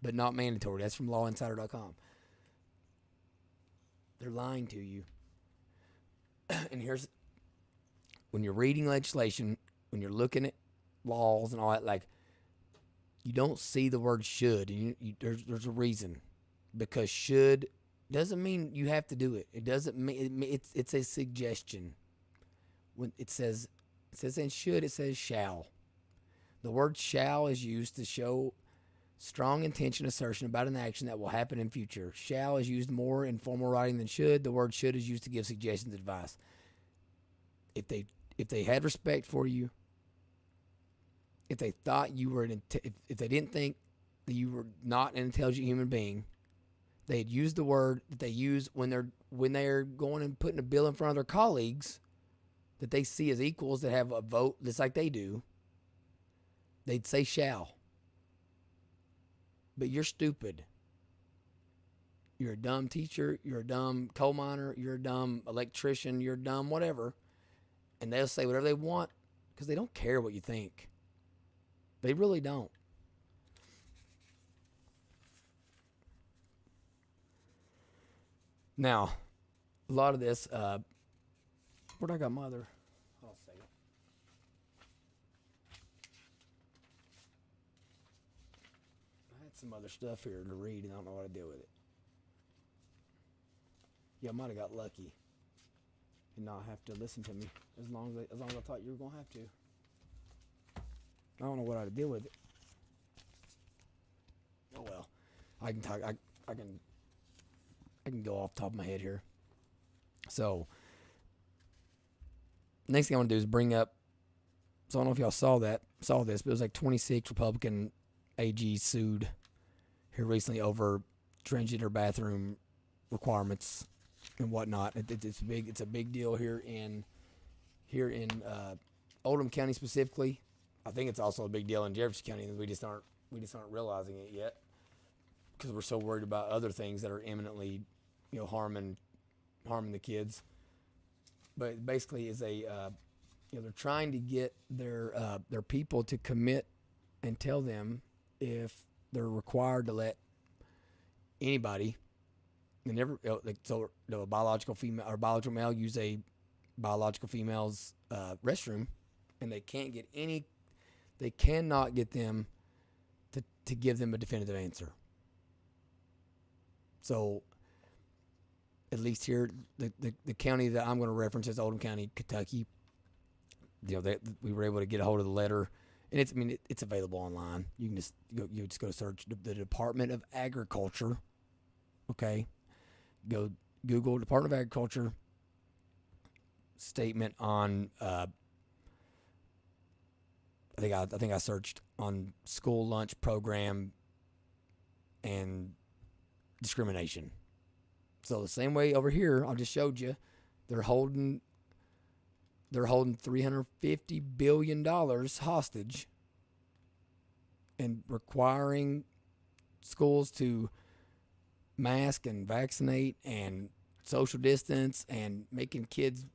but not mandatory. That's from lawinsider.com. They're lying to you. And here's, when you're reading legislation, when you're looking at laws and all that, like, you don't see the word should, and there's a reason. Because should doesn't mean you have to do it. It doesn't mean it's a suggestion. When it says in should, it says shall. The word shall is used to show strong intention assertion about an action that will happen in future. Shall is used more in formal writing than should. The word should is used to give suggestions, advice. If they had respect for you, if they thought you were if they didn't think that you were not an intelligent human being, they'd use the word that they use when they're going and putting a bill in front of their colleagues that they see as equals that have a vote just like they do. They'd say shall. But you're stupid. You're a dumb teacher. You're a dumb coal miner. You're a dumb electrician. You're a dumb whatever. And they'll say whatever they want because they don't care what you think. They really don't. Now, a lot of this, where'd I got my other? Hold on a second. I had some other stuff here to read, and I don't know what to do with it. Yeah, I might have got lucky and not have to listen to me as long as I thought you were gonna have to. I don't know what I to deal with it. Oh well, I can talk. I can go off the top of my head here. So, next thing I want to do is bring up. So I don't know if y'all saw this, but it was like 26 Republican AGs sued here recently over transgender bathroom requirements and whatnot. It's a big deal here in Oldham County specifically. I think it's also a big deal in Jefferson County, and we just aren't realizing it yet because we're so worried about other things that are imminently, harming the kids. But basically, is they're trying to get their people to commit and tell them if they're required to let anybody, a biological female or biological male use a biological female's restroom, and they cannot get them to give them a definitive answer. So, at least here, the county that I'm going to reference is Oldham County, Kentucky. We were able to get a hold of the letter, and it's available online. You can just go search the Department of Agriculture. Okay, go Google Department of Agriculture statement on. I think I searched on school lunch program and discrimination. So the same way over here, I just showed you, they're holding $350 billion hostage and requiring schools to mask and vaccinate and social distance and making kids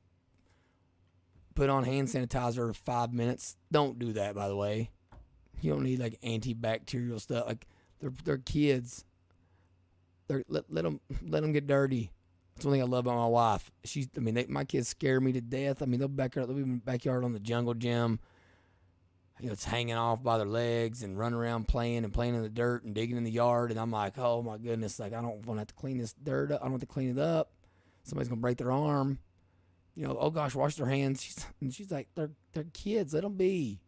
put on hand sanitizer for 5 minutes. Don't do that, by the way. You don't need like antibacterial stuff. Like they're kids. Let them get dirty. That's one thing I love about my wife. My kids scare me to death. I mean, they'll be in the backyard on the jungle gym. It's hanging off by their legs and running around playing in the dirt and digging in the yard. And I'm like, oh my goodness, like I don't want to have to clean this dirt up. I don't want to clean it up. Somebody's gonna break their arm. Oh gosh, wash their hands. She's like, they're kids. Let them be.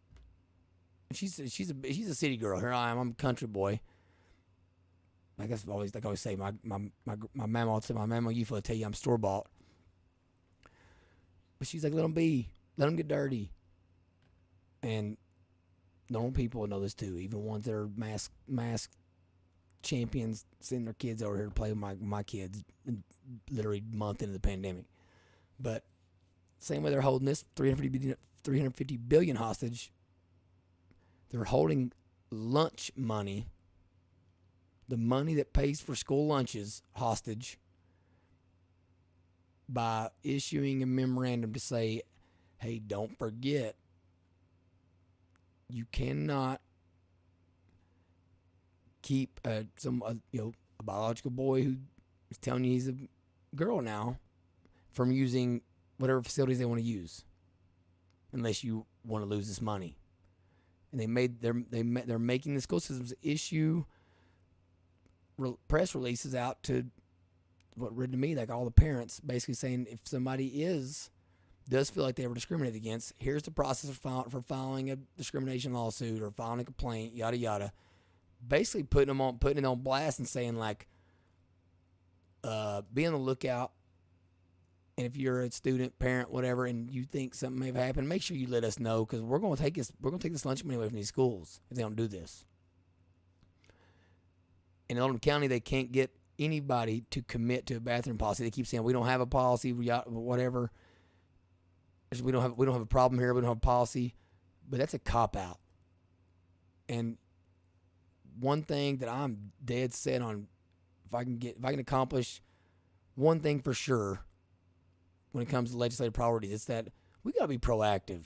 She's a city girl. Here I am. I'm a country boy. Like I always say, my mama used to tell you I'm store bought. But she's like, let them be. Let them get dirty. And normal people know this too. Even ones that are mask champions, sending their kids over here to play with my kids, literally a month into the pandemic. But same way they're holding this 350 billion hostage. They're holding lunch money, the money that pays for school lunches, hostage by issuing a memorandum to say, hey, don't forget, you cannot keep a biological boy who is telling you he's a girl now from using whatever facilities they want to use, unless you want to lose this money. And they're making the school systems issue press releases out to what read to me like all the parents, basically saying if somebody does feel like they were discriminated against, here's the process for filing a discrimination lawsuit or filing a complaint, yada yada. Basically putting it on blast and saying like, be on the lookout. And if you're a student, parent, whatever, and you think something may have happened, make sure you let us know, because we're going to take this lunch money away from these schools if they don't do this. In Oldham County, they can't get anybody to commit to a bathroom policy. They keep saying we don't have a policy, whatever. We don't have a problem here. We don't have a policy, but that's a cop out. And one thing that I'm dead set on, if I can accomplish one thing for sure when it comes to legislative priorities, it's that we got to be proactive.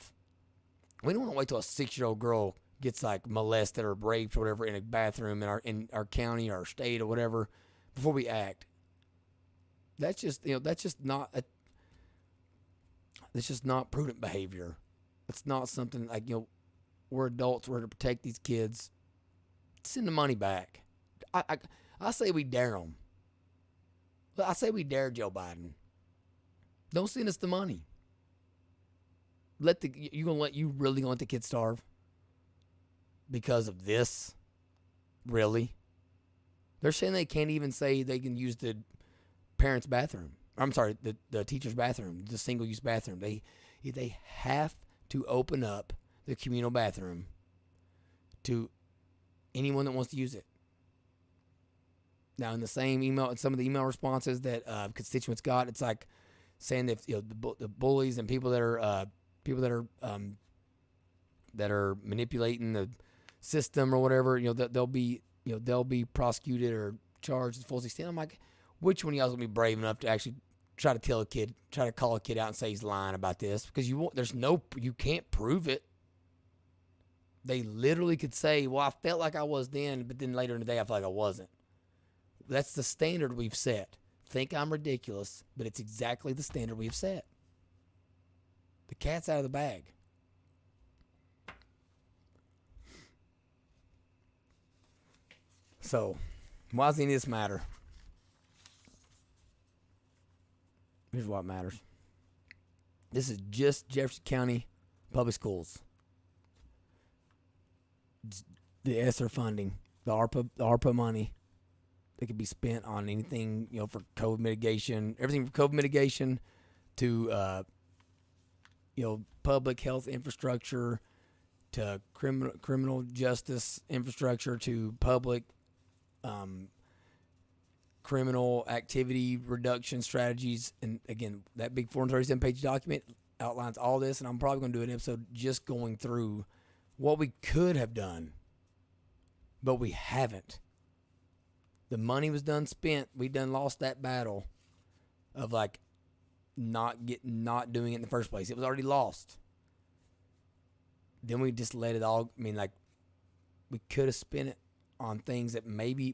We don't want to wait till a 6-year-old girl gets like molested or raped or whatever in a bathroom in our county or our state or whatever before we act. That's just not prudent behavior. It's not something like, we're adults, we're to protect these kids. Send the money back. I say we dare them. I say we dare Joe Biden. Don't send us the money. You really gonna let the kids starve because of this? Really? They're saying they can't even say they can use the parents' bathroom. I'm sorry, the teacher's bathroom, the single-use bathroom. They have to open up the communal bathroom to anyone that wants to use it. Now, in the same email, in some of the email responses that constituents got, it's like saying that the bullies and people that are manipulating the system or whatever, they'll be prosecuted or charged to the full extent. I'm like, which one of y'all is gonna be brave enough to actually try to call a kid out and say he's lying about this? Because you can't prove it. They literally could say, well, I felt like I was then, but then later in the day I feel like I wasn't. That's the standard we've set. Think I'm ridiculous, but it's exactly the standard we've set. The cat's out of the bag. So, why does any of this matter? Here's what matters. This is just Jefferson County Public Schools. The ESSER funding, the ARPA money that could be spent on anything, for COVID mitigation, everything from COVID mitigation to, public health infrastructure, to criminal justice infrastructure, to public criminal activity reduction strategies. And again, that big 437-page document outlines all this, and I'm probably going to do an episode just going through what we could have done, but we haven't. The money was done spent. We done lost that battle of not doing it in the first place. It was already lost. Then we just let it all. We could have spent it on things that maybe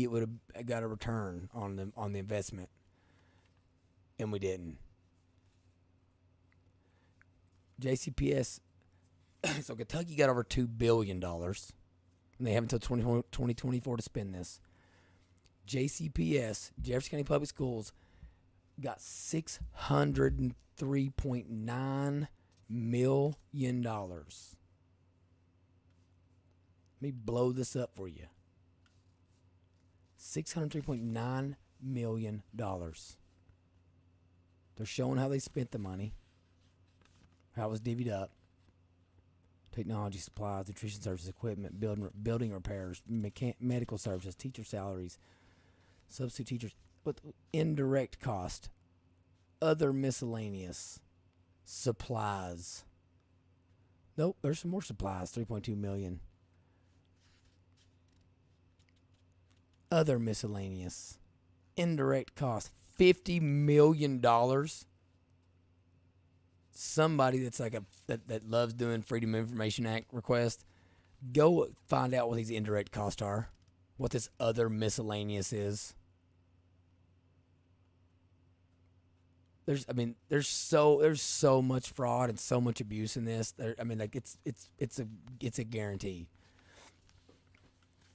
it would have got a return on the investment, and we didn't. JCPS. So Kentucky got over $2 billion. And they have until 2024 to spend this. JCPS, Jefferson County Public Schools, got $603.9 million. Let me blow this up for you. $603.9 million. They're showing how they spent the money, how it was divvied up. Technology, supplies, nutrition services, equipment, building repairs, medical services, teacher salaries, substitute teachers, with indirect cost, other miscellaneous, supplies. Nope, there's some more supplies, $3.2 million. Other miscellaneous, indirect cost, $50 million. Somebody that's like that loves doing Freedom of Information Act requests, go find out what these indirect costs are, what this other miscellaneous is. There's so much fraud and so much abuse in this. It's a guarantee.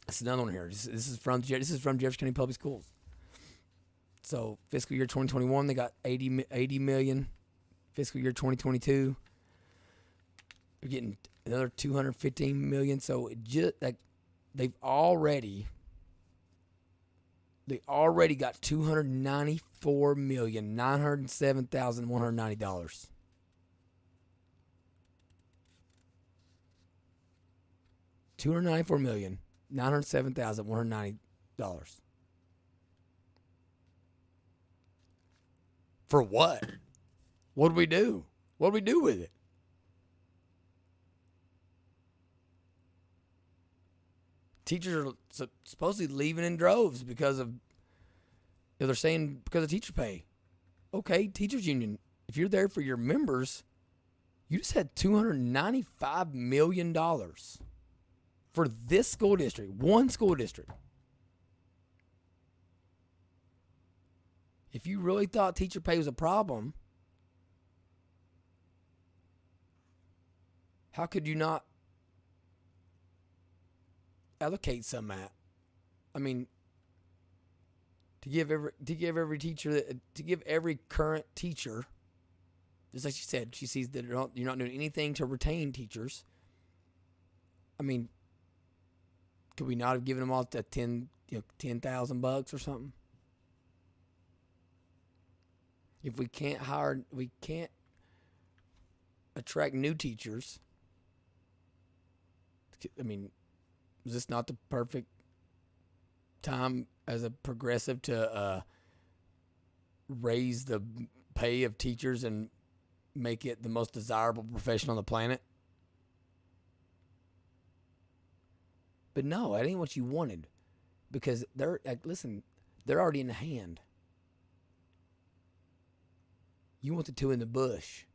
It's another one here. This is from Jefferson County Public Schools. So fiscal year 2021, they got 80 million. Fiscal year 2022, they're getting another 215 million. So it just like they already got $294,907,190. $294,907,190. For what? What do we do? What do we do with it? Teachers are supposedly leaving in droves because of, they're saying because of teacher pay. Okay, teachers union, if you're there for your members, you just had $295 million for this school district, one school district. If you really thought teacher pay was a problem, how could you not allocate some at? I mean, to give every teacher, to give every current teacher, just like she said, she sees that you're not doing anything to retain teachers. I mean, could we not have given them all to $10,000 or something? If we can't attract new teachers. I mean, is this not the perfect time as a progressive to raise the pay of teachers and make it the most desirable profession on the planet? But no, that ain't what you wanted, because they're already in the hand. You want the two in the bush.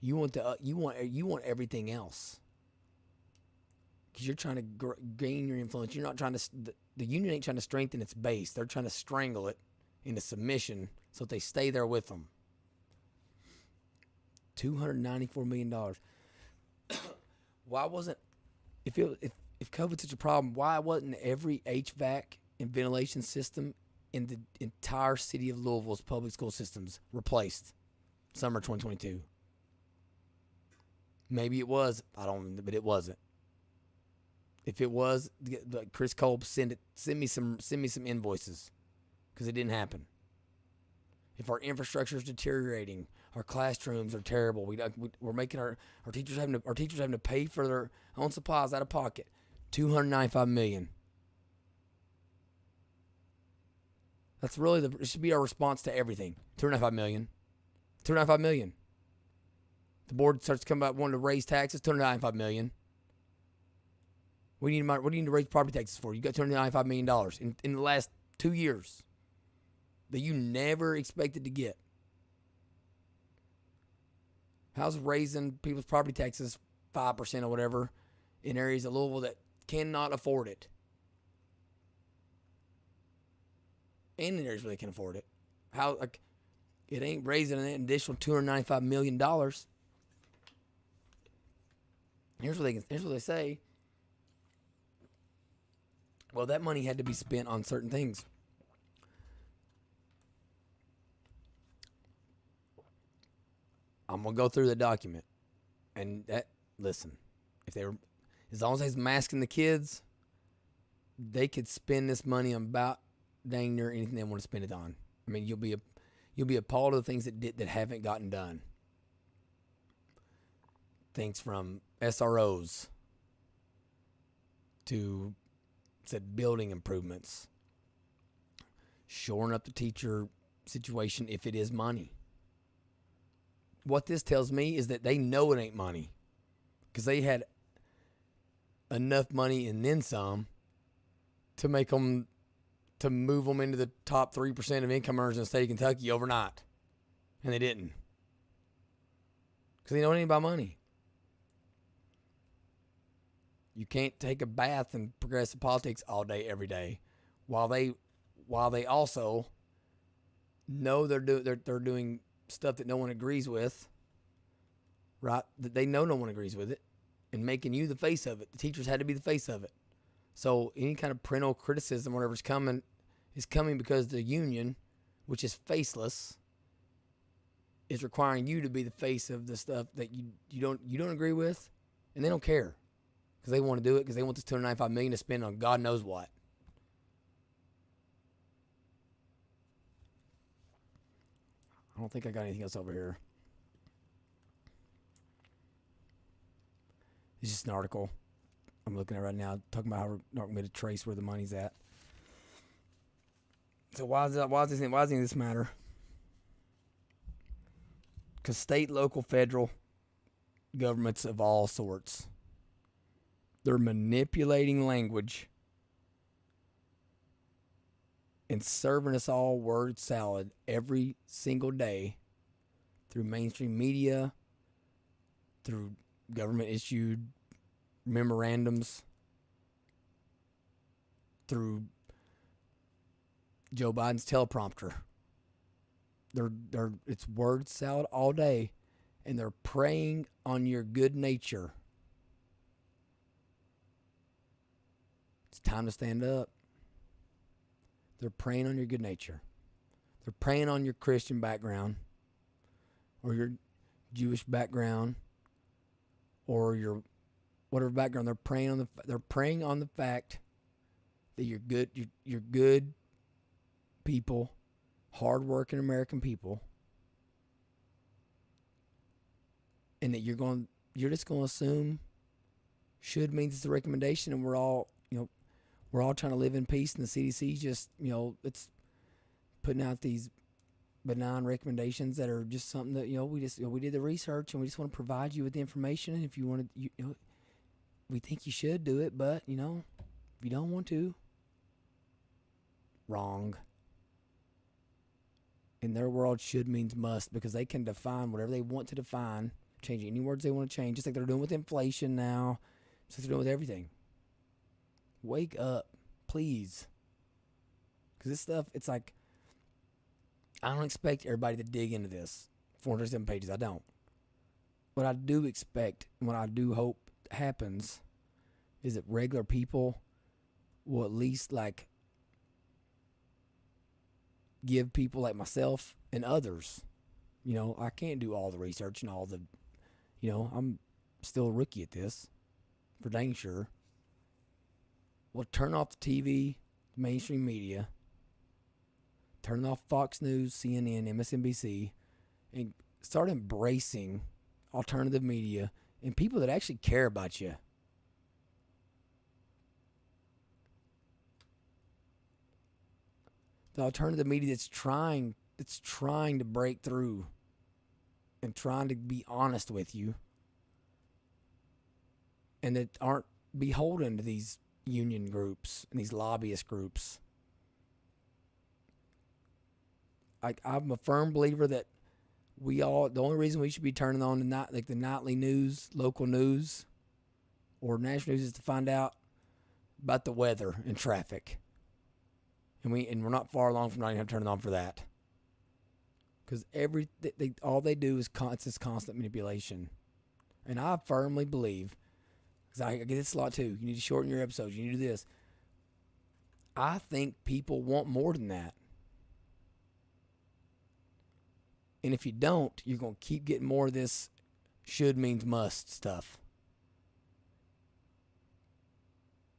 You want everything else. Because you're trying to gain your influence. You're not trying to. The union ain't trying to strengthen its base. They're trying to strangle it into submission so that they stay there with them. $294 million. Why wasn't, if COVID's such a problem, why wasn't every HVAC and ventilation system in the entire city of Louisville's public school systems replaced summer 2022? Maybe it was. I don't know, but it wasn't. If it was, Chris Kolb, send me some invoices, because it didn't happen. If our infrastructure is deteriorating, our classrooms are terrible. We're making our teachers having to pay for their own supplies out of pocket. $295 million. That's really it should be our response to everything. $295 million. $295 million. The board starts to come out wanting to raise taxes. $295 million. What do you need to raise property taxes for? You got $295 million in the last 2 years that you never expected to get. How's raising people's property taxes 5% or whatever in areas of Louisville that cannot afford it? and in areas where they can afford it. How, like, it ain't raising an additional $295 million. Here's what they say. Well, that money had to be spent on certain things. I'm gonna go through the document, and listen, if they were, as long as they're masking the kids, they could spend this money on about dang near anything they want to spend it on. I mean, you'll be appalled at the things that haven't gotten done. Things from SROs to said building improvements, shoring up the teacher situation if it is money. What this tells me is that they know it ain't money, because they had enough money and then some to move them into the top 3% of income earners in the state of Kentucky overnight, and they didn't, because they know anything about money. You can't take a bath in progressive politics all day, every day, while they also know they're doing stuff that no one agrees with, right? That they know no one agrees with it, and making you the face of it. The teachers had to be the face of it. So any kind of parental criticism, whatever's coming, is coming because the union, which is faceless, is requiring you to be the face of the stuff that you don't agree with, and they don't care, because they want to do it, because they want this $295 million to spend on God knows what. I don't think I got anything else over here. It's just an article I'm looking at right now, talking about how we're not going to be able to trace where the money's at. So why does this matter? Because state, local, federal governments of all sorts, they're manipulating language and serving us all word salad every single day through mainstream media, through government-issued memorandums, through Joe Biden's teleprompter. It's word salad all day, and they're preying on your good nature. It's time to stand up. They're preying on your good nature. They're preying on your Christian background, or your Jewish background, or your whatever background. They're preying on the fact that you're good. You're good people, hardworking American people, and that you're just going to assume should means it's a recommendation, and we're all trying to live in peace, and the CDC just, it's putting out these benign recommendations that are just something that, we did the research, and we just want to provide you with the information. And if you want to, we think you should do it, but, if you don't want to, wrong. In their world, should means must, because they can define whatever they want to define, change any words they want to change, just like they're doing with inflation now, just like they're doing with everything. Wake up, please. Because this stuff, it's like, I don't expect everybody to dig into this 407 pages. I don't. What I do expect, and what I do hope happens, is that regular people will at least, give people like myself and others. I can't do all the research and all the, I'm still a rookie at this, for dang sure. Well, turn off the TV, mainstream media, turn off Fox News, CNN, MSNBC, and start embracing alternative media and people that actually care about you. The alternative media that's trying to break through and trying to be honest with you, and that aren't beholden to these union groups and these lobbyist groups. I'm a firm believer that the only reason we should be turning on the nightly news, local news, or national news is to find out about the weather and traffic. and we're not far along from not even turning on for that. Because all they do is it's this constant manipulation, and I firmly believe, because I get this a lot too. You need to shorten your episodes. You need to do this. I think people want more than that. And if you don't, you're going to keep getting more of this should means must stuff.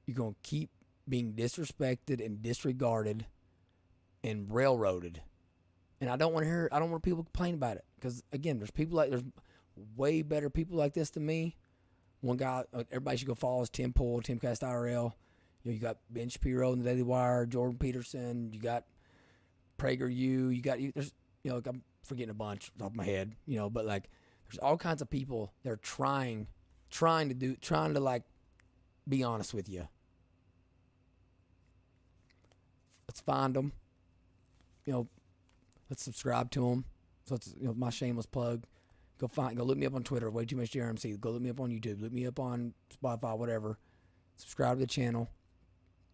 You're going to keep being disrespected and disregarded and railroaded. And I don't want people to complain about it. Because, again, there's way better people like this than me. One guy, everybody should go follow is Tim Pool, Timcast IRL. You got Ben Shapiro in the Daily Wire, Jordan Peterson. You got PragerU. There's, like I'm forgetting a bunch off the top of my head, but like there's all kinds of people that are trying to like be honest with you. Let's find them. Let's subscribe to them. So it's my shameless plug. Go look me up on Twitter, Way Too Much JRMC. Go look me up on YouTube. Look me up on Spotify, whatever. Subscribe to the channel.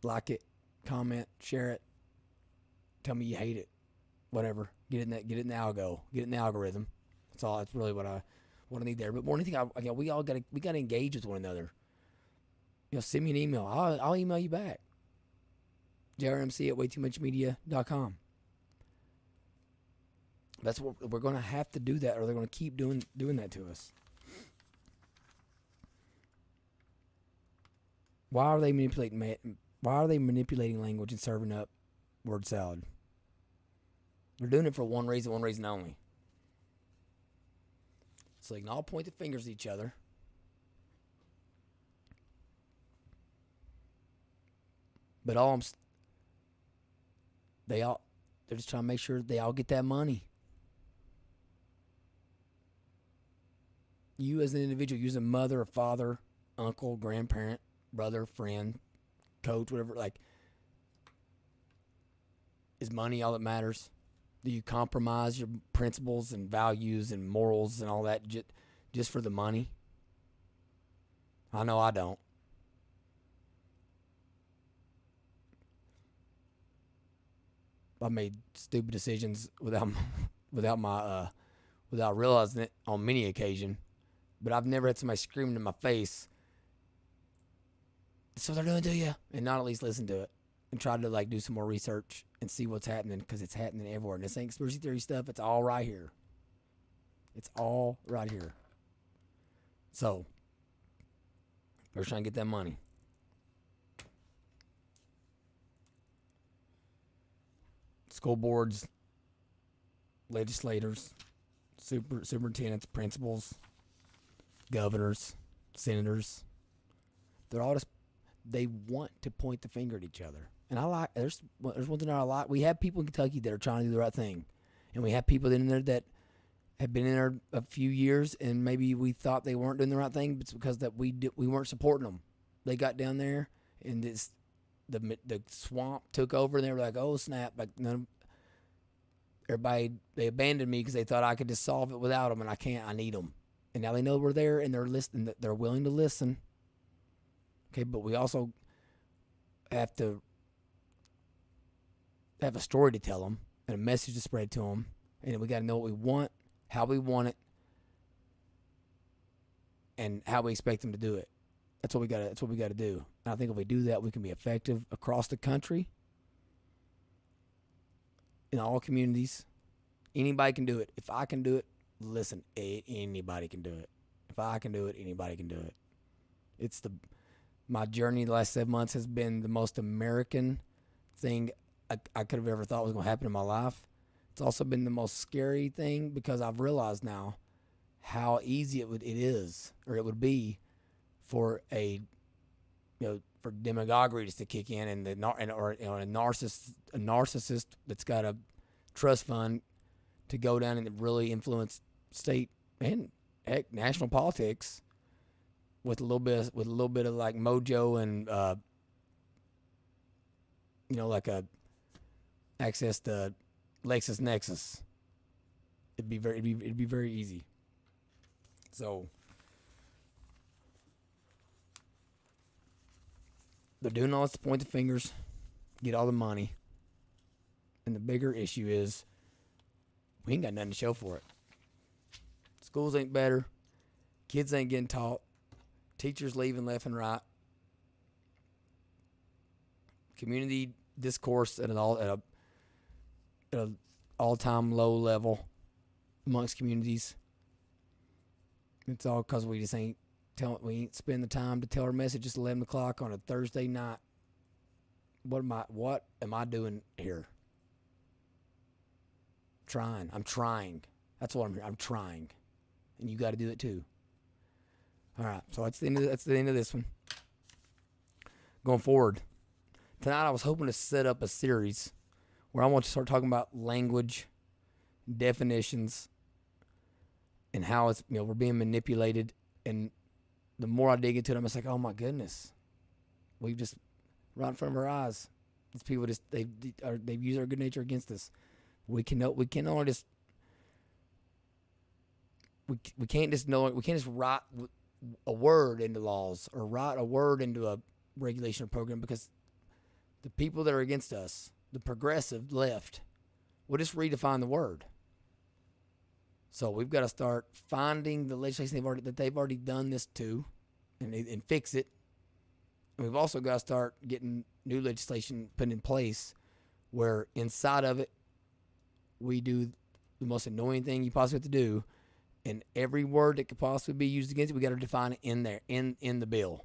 Like it, comment, share it. Tell me you hate it, whatever. Get in the algo. Get in the algorithm. That's all. That's really what I need there. But more than anything, we gotta engage with one another. Send me an email. I'll email you back. JRMC@waytoomuchmedia.com. That's what we're gonna have to do that, or they're gonna keep doing that to us. Why are they manipulating language and serving up word salad? They're doing it for one reason only. So they can all point the fingers at each other. But they're just trying to make sure they all get that money. You as an individual, you as a mother, a father, uncle, grandparent, brother, friend, coach, whatever, is money all that matters? Do you compromise your principles and values and morals and all that just for the money? I know I don't. I made stupid decisions without realizing it on many occasions, but I've never had somebody screaming in my face, "That's what they're doing to you," and not at least listen to it and try to do some more research and see what's happening, because it's happening everywhere. And this ain't conspiracy theory stuff. It's all right here. It's all right here. So we're trying to get that money. School boards, legislators, superintendents, principals, governors, senators, they're all they want to point the finger at each other. And there's one thing I like. We have people in Kentucky that are trying to do the right thing. And we have people in there that have been in there a few years, and maybe we thought they weren't doing the right thing, but it's because that we weren't supporting them. They got down there, and the swamp took over, and they were like, "Oh snap!" Everybody, they abandoned me because they thought I could just solve it without them, and I can't. I need them. And now they know we're there, and they're listening. They're willing to listen. Okay, but we also have to have a story to tell them and a message to spread to them, and we got to know what we want, how we want it, and how we expect them to do it. That's what we got to do. And I think if we do that, we can be effective across the country, in all communities. Anybody can do it. If I can do it, listen, anybody can do it. If I can do it, anybody can do it. My journey the last 7 months has been the most American thing I could have ever thought was going to happen in my life. It's also been the most scary thing, because I've realized now how easy it would be for for demagoguery just to kick in, and a narcissist that's got a trust fund to go down and really influence state and national politics with a little bit of mojo and access to LexisNexis. It'd be very easy. So they're doing all this to point the fingers, get all the money. And the bigger issue is we ain't got nothing to show for it. Schools ain't better. Kids ain't getting taught. Teachers leaving left and right. Community discourse at an all-time low level amongst communities. It's all because we just ain't spend the time to tell our message just 11 o'clock on a Thursday night. What am I doing here? I'm trying. That's what I'm here. I'm trying. And you got to do it too. All right. So that's the end of this one. Going forward. Tonight I was hoping to set up a series where I want to start talking about language, definitions, and how it's, we're being manipulated. And the more I dig into it, I'm just like, oh my goodness, we've just right in front of our eyes. These people they've used our good nature against us. We can't just write a word into laws or write a word into a regulation or program, because the people that are against us, the progressive left, will just redefine the word. So we've got to start finding the legislation they've already done this to, and fix it. And we've also got to start getting new legislation put in place where inside of it we do the most annoying thing you possibly have to do, and every word that could possibly be used against it, we got to define it in there, in the bill.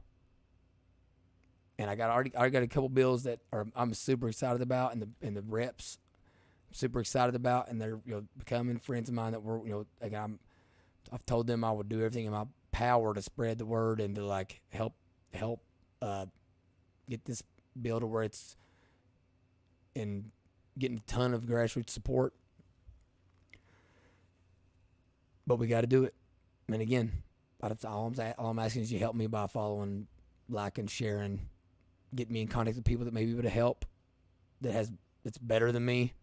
And I got a couple bills that I'm super excited about, and the reps super excited about, and they're becoming friends of mine that we're I've told them I would do everything in my power to spread the word and to help get this bill to where it's and getting a ton of grassroots support. But we got to do it. And again, all I'm asking is you help me by following, liking, sharing, get me in contact with people that may be able to help, that's better than me.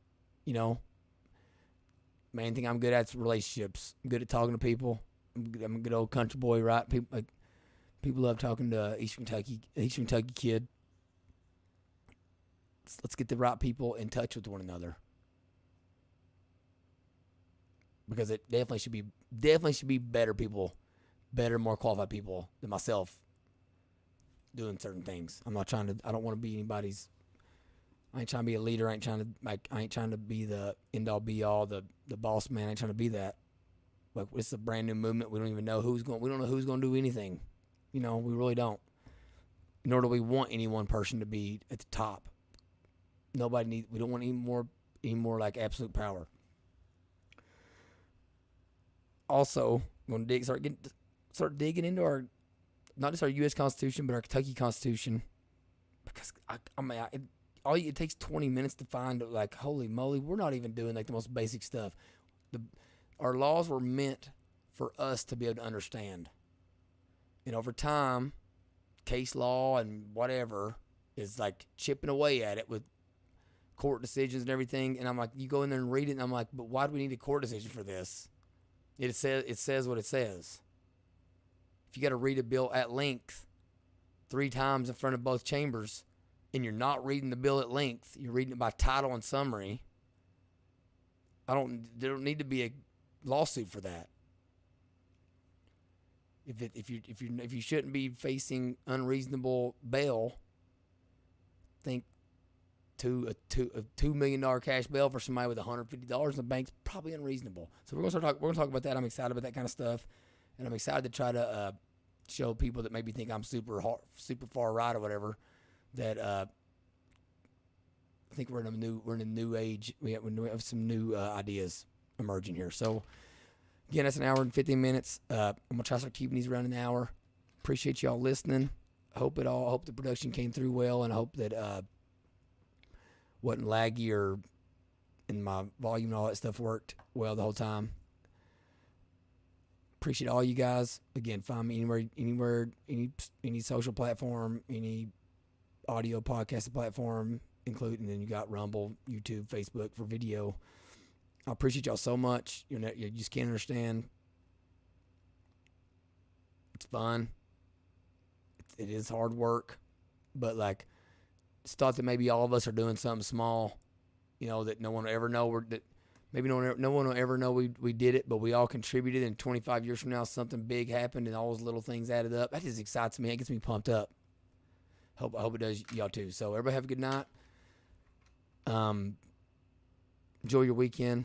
Main thing I'm good at is relationships. I'm good at talking to people. I'm a good old country boy, right? People love talking to East Kentucky kid. Let's get the right people in touch with one another, because it definitely should be better people, more qualified people than myself doing certain things. I don't want to be anybody's. I ain't trying to be a leader. I ain't trying to be the end all be all, the boss man. I ain't trying to be that. But it's a brand new movement. We don't even know we don't know who's going to do anything. We really don't. Nor do we want any one person to be at the top. We don't want any more like absolute power. Also, I'm going to start digging into our, not just our U.S. Constitution, but our Kentucky Constitution, because it takes 20 minutes to find, holy moly, we're not even doing the most basic stuff. Our laws were meant for us to be able to understand. And over time, case law and whatever is chipping away at it with court decisions and everything. And I'm like, you go in there and read it, and I'm like, but why do we need a court decision for this? It says what it says. If you got to read a bill at length 3 times in front of both chambers, and you're not reading the bill at length, you're reading it by title and summary, there don't need to be a lawsuit for that. If you shouldn't be facing unreasonable bail, think a $2 million cash bail for somebody with $150 in the bank's probably unreasonable. So we're gonna talk about that. I'm excited about that kind of stuff, and I'm excited to try to show people that maybe think I'm super far right or whatever, that I think we're in a new age. We have some new ideas emerging here. So again, that's an hour and 15 minutes. I'm gonna try to start keeping these around an hour. Appreciate y'all listening. Hope the production came through well, and I hope that wasn't laggy and my volume and all that stuff worked well the whole time. Appreciate all you guys. Again, find me anywhere, any social platform, any audio podcast platform, including, then you got Rumble, YouTube, Facebook for video. I appreciate y'all so much. You just can't understand. It's fun. It is hard work, but it's thought that maybe all of us are doing something small that no one will ever know that maybe no one will ever know we did it, but we all contributed. And 25 years from now, something big happened, and all those little things added up. That just excites me. It gets me pumped up. I hope it does y'all too. So everybody have a good night. Enjoy your weekend.